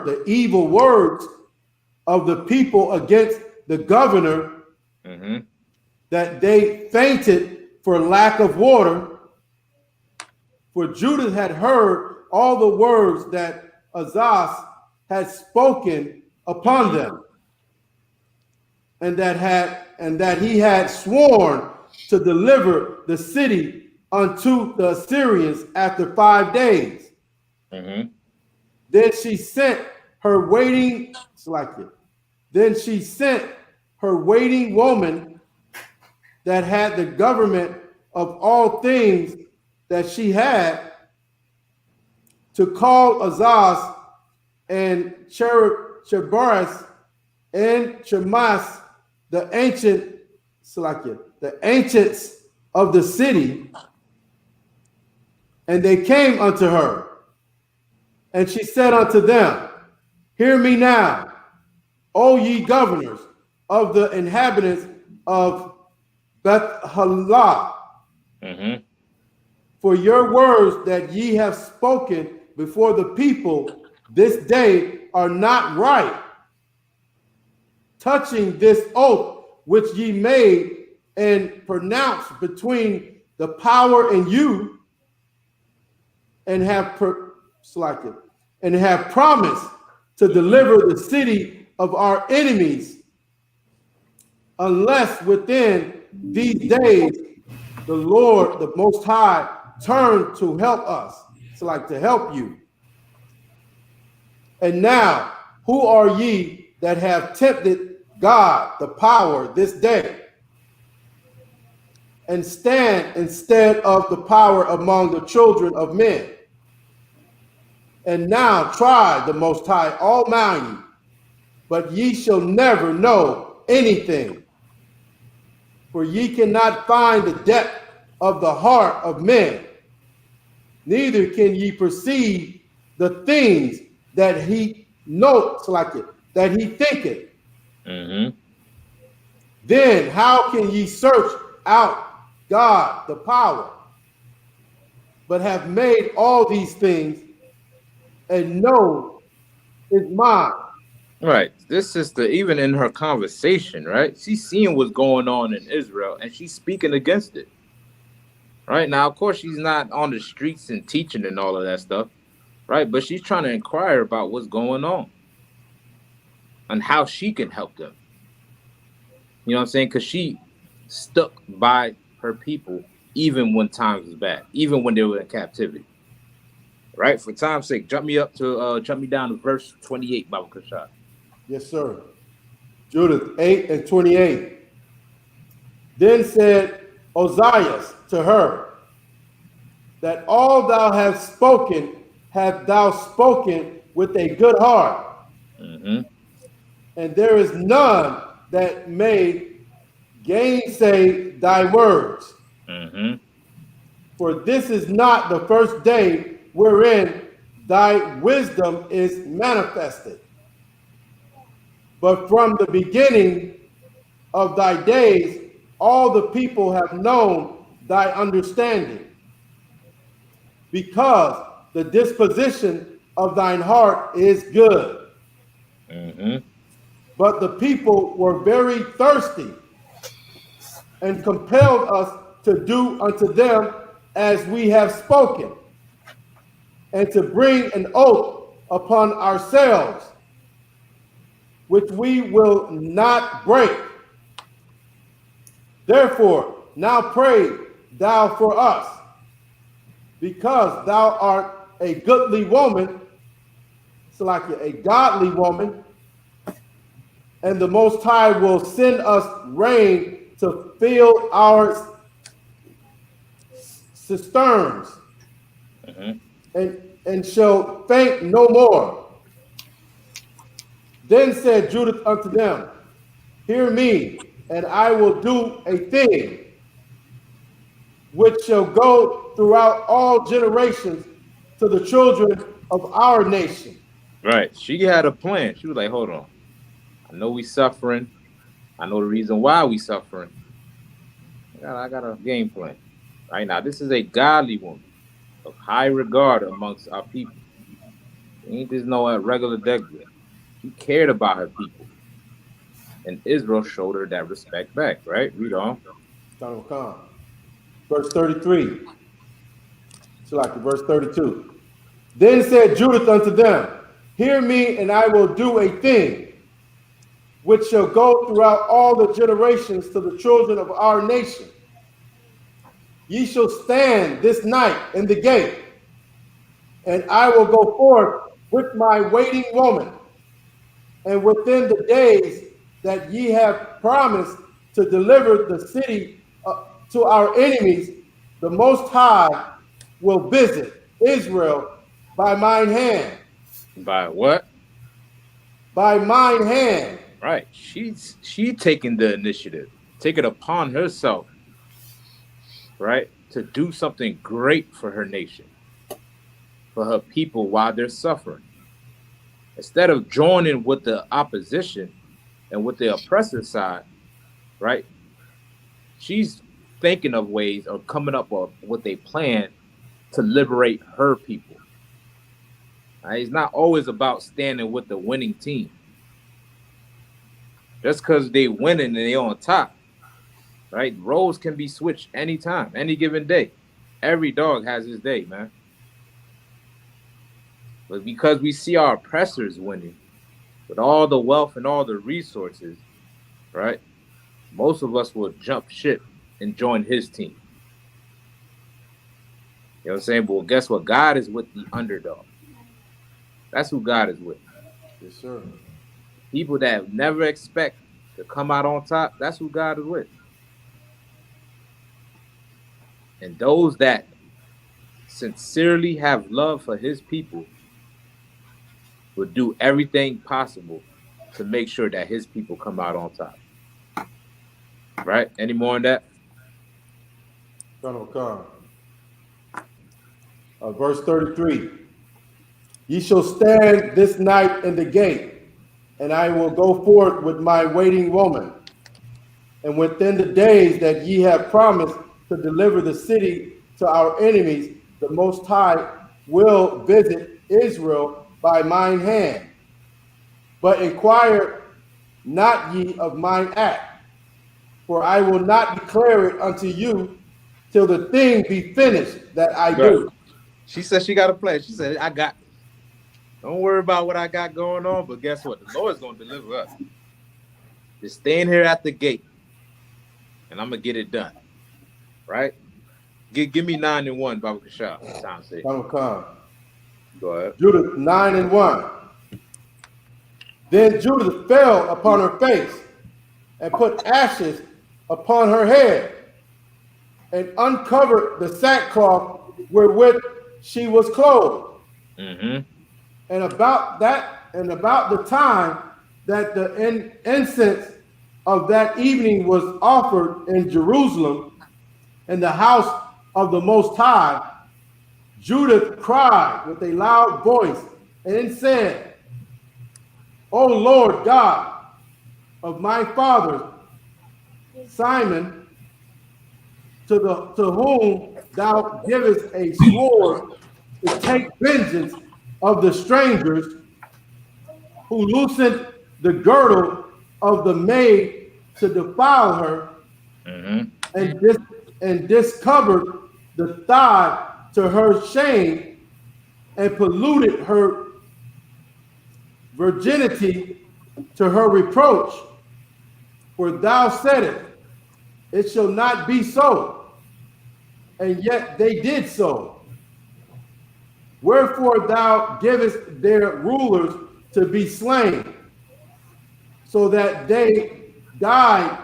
the evil words of the people against the governor, that they fainted for lack of water, for Judith had heard all the words that Azaz had spoken upon them, and that he had sworn to deliver the city unto the Assyrians after 5 days. Then she sent her waiting woman that had the government of all things that she had, to call Azaz and Chebaris and Chemas, the ancients of the city, and they came unto her. And she said unto them, hear me now, O ye governors of the inhabitants of Beth-halah, for your words that ye have spoken before the people this day are not right, touching this oath which ye made and pronounced between the power and you, and have promised to deliver the city of our enemies, unless within these days the Lord, the Most High, turn to help us, to help you. And now, who are ye that have tempted God, the power, this day, and stand instead of the power among the children of men? And now try the Most High Almighty, but ye shall never know anything. For ye cannot find the depth of the heart of men, neither can ye perceive the things that he notes, like it, that he thinketh. Mm-hmm. Then how can ye search out God, the power, but have made all these things and know is mine? Right. This sister, even in her conversation, right? She's seeing what's going on in Israel and she's speaking against it. Right. Now, of course, she's not on the streets and teaching and all of that stuff. Right. But she's trying to inquire about what's going on and how she can help them. You know what I'm saying? Because she stuck by her people even when times was bad, even when they were in captivity. Right? For time's sake, jump me down to verse 28, Baba Kashad. Yes, sir. Judith 8 and 28. Then said Ozias to her, that all thou hast spoken, have thou spoken with a good heart. Mm-hmm. And there is none that may gainsay thy words. Mm-hmm. For this is not the first day wherein thy wisdom is manifested, but from the beginning of thy days all the people have known thy understanding, because the disposition of thine heart is good. Mm-hmm. But the people were very thirsty and compelled us to do unto them as we have spoken, and to bring an oath upon ourselves, which we will not break. Therefore, now pray thou for us, because thou art a goodly woman, so like a godly woman, and the Most High will send us rain to fill our cisterns, and shall faint no more. Then said Judith unto them, hear me, and I will do a thing which shall go throughout all generations to the children of our nation. Right. She had a plan. She was like, hold on. I know we suffering. I know the reason why we suffering. I got a game plan. Right now, this is a godly woman of high regard amongst our people. She ain't just no regular degular. She cared about her people. And Israel showed her that respect back, right? Read on. Verse 33. So like verse 32. Then said Judith unto them, hear me, and I will do a thing which shall go throughout all the generations to the children of our nation. Ye shall stand this night in the gate, and I will go forth with my waiting woman, and within the days that ye have promised to deliver the city to our enemies, the Most High will visit Israel by mine hand. By what? By mine hand. Right. She taking the initiative, take it upon herself, right, to do something great for her nation, for her people while they're suffering. Instead of joining with the opposition and with the oppressor side, right, she's thinking of ways or coming up with a plan to liberate her people. Right? It's not always about standing with the winning team. Just because they winning and they on top, right? Roles can be switched anytime, any given day. Every dog has his day, man. But because we see our oppressors winning with all the wealth and all the resources, right? Most of us will jump ship and join his team. You know what I'm saying? But guess what? God is with the underdog. That's who God is with. Yes, sir. People that never expect to come out on top, that's who God is with. And those that sincerely have love for his people will do everything possible to make sure that his people come out on top. Right? Any more on that? Colonel Khan. Verse 33. Ye shall stand this night in the gate, and I will go forth with my waiting woman. And within the days that ye have promised to deliver the city to our enemies, the Most High will visit Israel by mine hand. But inquire not ye of mine act, for I will not declare it unto you till the thing be finished that I do. She said she got a plan. She said, I got this. Don't worry about what I got going on, but guess what? The Lord's going to deliver us. Just staying here at the gate, and I'm going to get it done. Right? Give me 9 and 1, Baba Kashab. Time sake. Come. Go ahead. Judith 9 and 1. Then Judith fell upon her face and put ashes upon her head and uncovered the sackcloth wherewith she was clothed. Mm-hmm. And about the time that the incense of that evening was offered in Jerusalem in the house of the Most High, Judith cried with a loud voice and said, O Lord God of my father Simon, to whom thou givest a sword to take vengeance of the strangers, who loosened the girdle of the maid to defile her, and discovered the thigh to her shame, and polluted her virginity to her reproach. For thou saidest, it shall not be so, and yet they did so. Wherefore thou givest their rulers to be slain, so that they died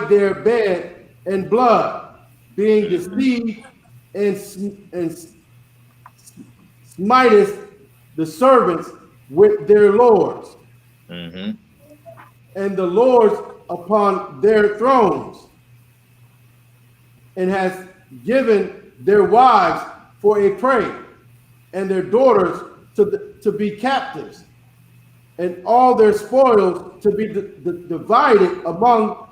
their bed in blood, being deceived and smiteth the servants with their lords, and the lords upon their thrones, and has given their wives for a prey, and their daughters to be captives, and all their spoils to be divided among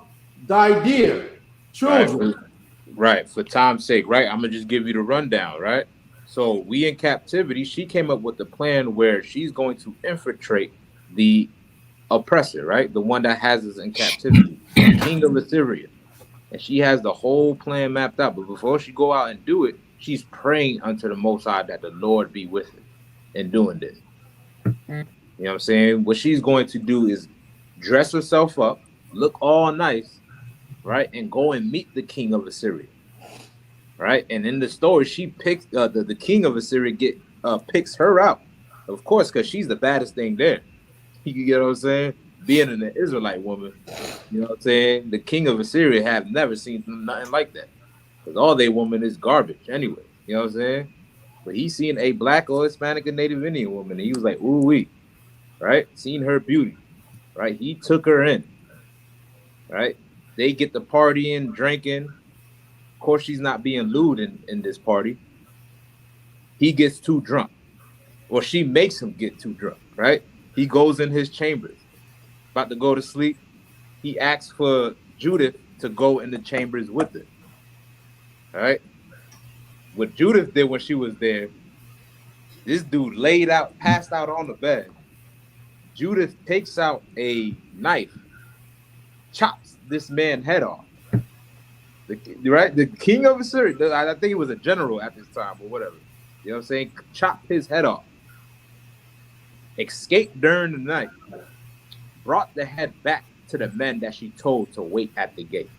thy dear children. Right, for time's sake, right? I'm gonna just give you the rundown, right? So we in captivity. She came up with the plan where she's going to infiltrate the oppressor, right? The one that has us in captivity, the king of Assyria. And she has the whole plan mapped out. But before she go out and do it, she's praying unto the Most High that the Lord be with her in doing this. You know what I'm saying? What she's going to do is dress herself up, look all nice, right? And go and meet the king of Assyria, right? And in the story, she picks the king of Assyria picks her out, of course, because she's the baddest thing there. You get what I'm saying? Being an Israelite woman, you know what I'm saying? The king of Assyria have never seen nothing like that, because all they woman is garbage anyway. You know what I'm saying? But he seen a black or Hispanic or Native Indian woman, and he was like, ooh wee, right? Seen her beauty, right? He took her in, right? They get the partying, drinking. Of course, she's not being lewd in this party. He gets too drunk, or she makes him get too drunk, right? He goes in his chambers, about to go to sleep. He asks for Judith to go in the chambers with her, right? What Judith did when she was there, this dude passed out on the bed. Judith takes out a knife, chops this man's head off. The king of Assyria, I think he was a general at this time or whatever. You know what I'm saying? Chopped his head off. Escaped during the night. Brought the head back to the men that she told to wait at the gate.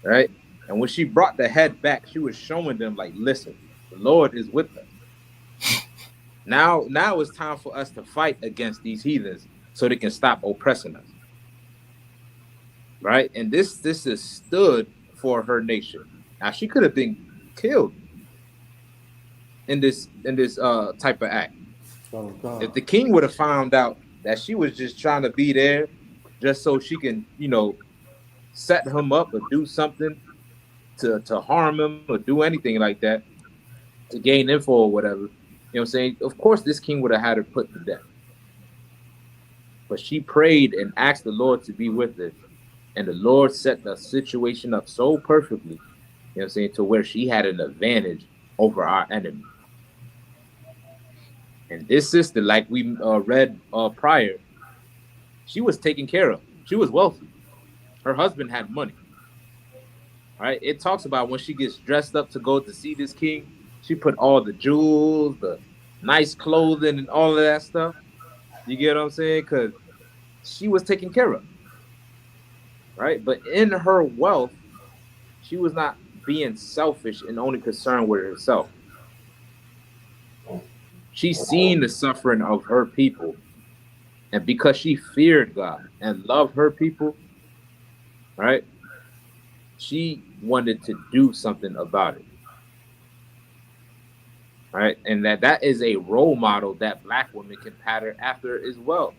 Right? And when she brought the head back, she was showing them, like, listen, the Lord is with us. Now it's time for us to fight against these heathens so they can stop oppressing us. Right? And this is stood for her nation. Now she could have been killed in this type of act, If the king would have found out that she was just trying to be there just so she can, set him up or do something to harm him or do anything like that to gain info or whatever, you know what I'm saying? Of course, this king would have had her put to death. But she prayed and asked the Lord to be with her. And the Lord set the situation up so perfectly, you know what I'm saying, to where she had an advantage over our enemy. And this sister, like we read prior, she was taken care of. She was wealthy. Her husband had money. All right. It talks about when she gets dressed up to go to see this king, she put all the jewels, the nice clothing, and all of that stuff. You get what I'm saying? Because she was taken care of. Right. But in her wealth, she was not being selfish and only concerned with herself. She seen the suffering of her people. And because she feared God and loved her people, right, she wanted to do something about it. Right? And that is a role model that Black women can pattern after as well.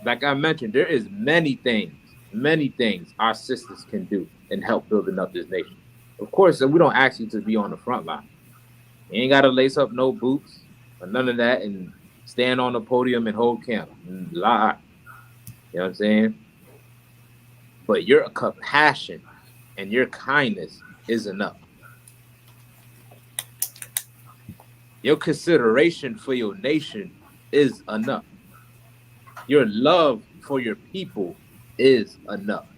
Like I mentioned, there is many things our sisters can do and help building up this nation. Of course, we don't ask you to be on the front line. You ain't got to lace up no boots or none of that and stand on the podium and hold candle and lie. You know what I'm saying? But your compassion and your kindness is enough. Your consideration for your nation is enough. Your love for your people is enough.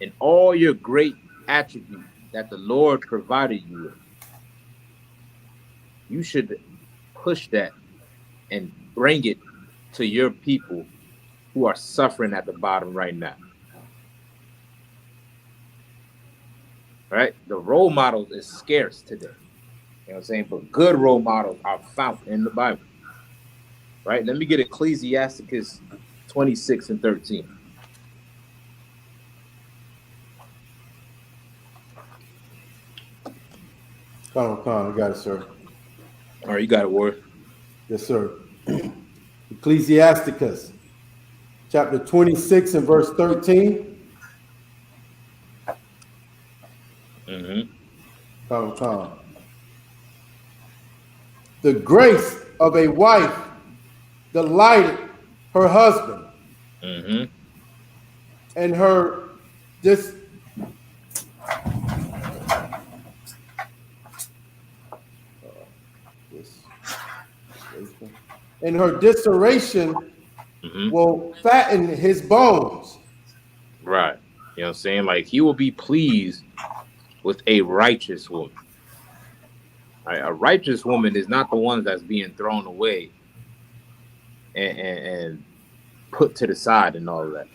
And all your great attributes that the Lord provided you with, you should push that and bring it to your people who are suffering at the bottom right now. Right? The role models is scarce today. You know what I'm saying? But good role models are found in the Bible. Right? Let me get Ecclesiasticus 26 and 13. Come on, you got it, sir. All right, you got it, Ward. Yes, sir. Ecclesiasticus, chapter 26 and verse 13. Come. The grace of a wife delighted her husband, and her disseration will fatten his bones. Right. You know what I'm saying? Like, he will be pleased with a righteous woman. Right? A righteous woman is not the one that's being thrown away and put to the side and all of that.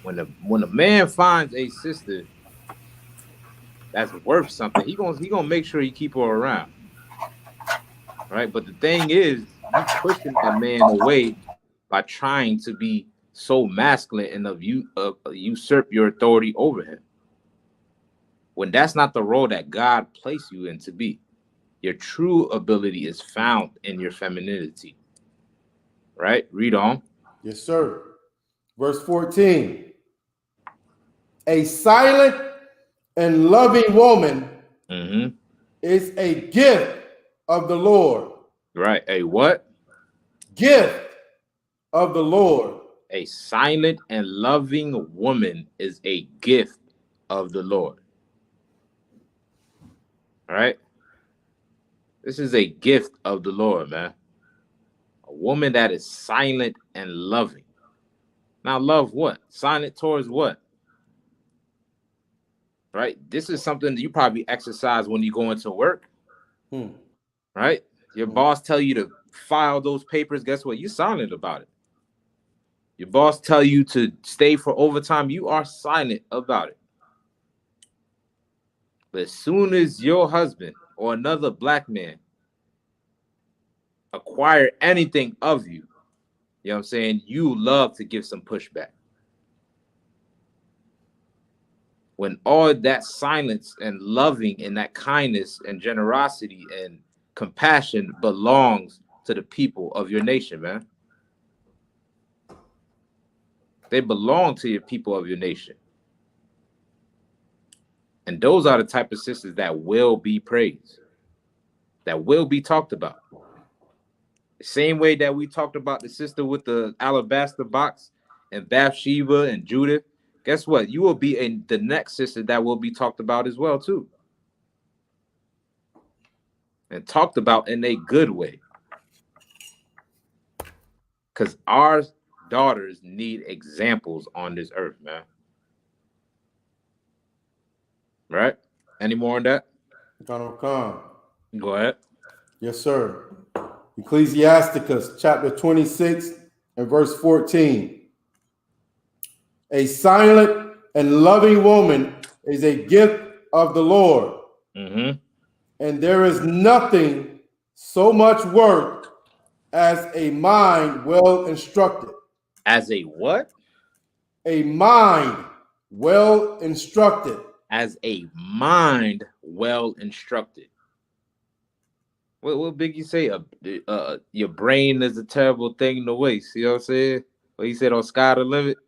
When a man finds a sister that's worth something, he gonna make sure he keep her around. Right? But the thing is, you pushing that man away by trying to be so masculine and usurp your authority over him. When that's not the role that God placed you in to be. Your true ability is found in your femininity. Right? Read on. Yes, sir. Verse 14. A silent and loving woman is a gift of the Lord. Right. A what? Gift of the Lord. A silent and loving woman is a gift of the Lord. All right? This is a gift of the Lord, man. A woman that is silent and loving. Now, love what? Silent towards what? Right? This is something that you probably exercise when you go into work. Right? Your boss tell you to file those papers. Guess what? You're silent about it. Your boss tell you to stay for overtime. You are silent about it. But as soon as your husband or another black man acquire anything of you, you know what I'm saying, you love to give some pushback. when all that silence and loving and that kindness and generosity and compassion belongs to the people of your nation, man. They belong to your people of your nation. And those are the type of sisters that will be praised, that will be talked about. The same way that we talked about the sister with the alabaster box and Bathsheba and Judith. Guess what? You will be the next sister that will be talked about as well, too. And talked about in a good way. Because our daughters need examples on this earth, man. Right? Any more on that? Come. Go ahead. Yes, sir. Ecclesiasticus chapter 26 and verse 14. A silent and loving woman is a gift of the Lord. Mm-hmm. And there is nothing so much worth as a mind well instructed. As a what? A mind well instructed. As a mind well instructed. What Biggie say? Your brain is a terrible thing to waste. You know what I'm saying? What he said on Sky the Limit.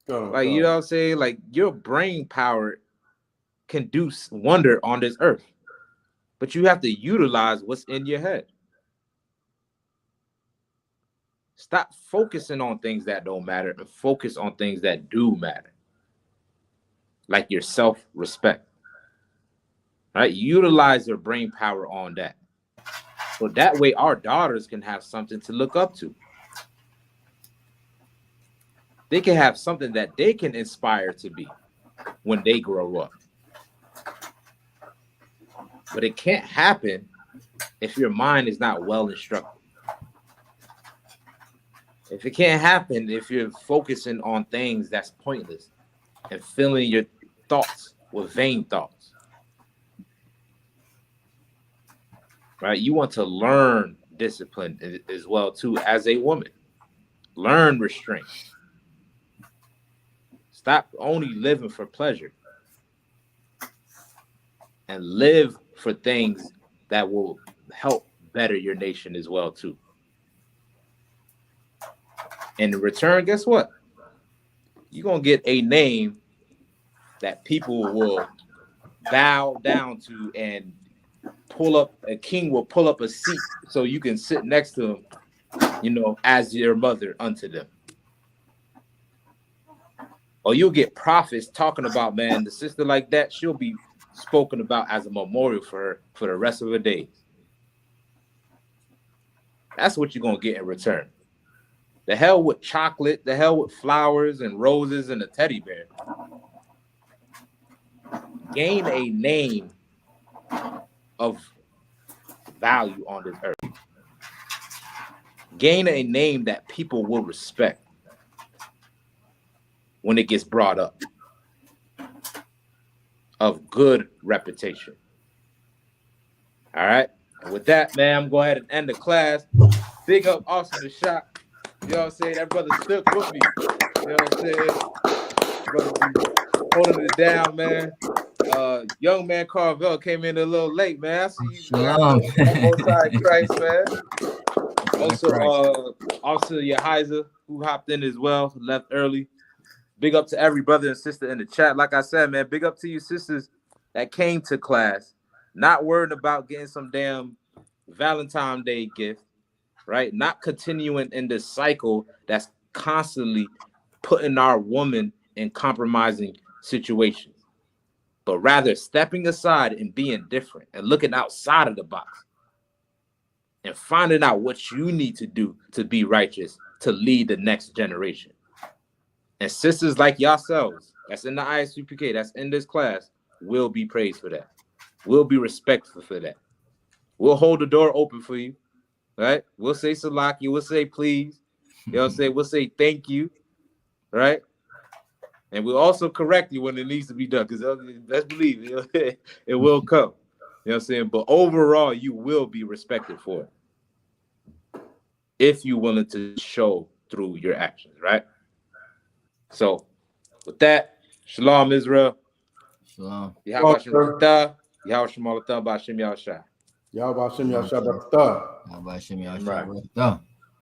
Like, you know what I'm saying? Like, your brain power can do wonder on this earth. But you have to utilize what's in your head. Stop focusing on things that don't matter and focus on things that do matter. Like your self-respect. Right? Utilize your brain power on that. So that way our daughters can have something to look up to. They can have something that they can inspire to be when they grow up. But it can't happen if your mind is not well instructed. If it can't happen if you're focusing on things that's pointless and filling your thoughts with vain thoughts. Right? You want to learn discipline as well too as a woman. Learn restraint. Stop only living for pleasure and live for things that will help better your nation as well too. And in return, guess what? You're going to get a name that people will bow down to, and a king will pull up a seat so you can sit next to him, you know, as your mother unto them. Or you'll get prophets talking about, man, the sister like that, she'll be spoken about as a memorial for her for the rest of her days. That's what you're going to get in return. The hell with chocolate, the hell with flowers and roses and a teddy bear. Gain a name of value on this earth. Gain a name that people will respect when it gets brought up, of good reputation. All right. And with that, man, I'm going to go ahead and end the class. Big up Austin the Shot. You know what I'm saying? That brother stuck with me. You know what I'm saying? Brother holding it down, man. Young man Carvel came in a little late, man. I see you. Shalom. Most High Christ, man. Also, Officer Yahiza, who hopped in as well, left early. Big up to every brother and sister in the chat. Like I said, man, big up to you sisters that came to class, not worried about getting some damn Valentine's Day gift, right? Not continuing in this cycle that's constantly putting our woman in compromising situations, but rather stepping aside and being different and looking outside of the box and finding out what you need to do to be righteous, to lead the next generation. And sisters like yourselves, that's in the ISUPK, that's in this class, will be praised for that. We'll be respectful for that. We'll hold the door open for you, right? We'll say salaki, we'll say please. You know what I'm saying? We'll say thank you, right? And we'll also correct you when it needs to be done, because let's believe, you know, it will come. You know what I'm saying? But overall, you will be respected for it if you're willing to show through your actions, right? So with that, Shalom Israel. Shalom. Yahweh Shem Barakatah. Yahweh Shem Barakatah. Bashim Yahshua. Y'all about Shem Yahshua Barakatah. How about Shimmy Right. Barakatah?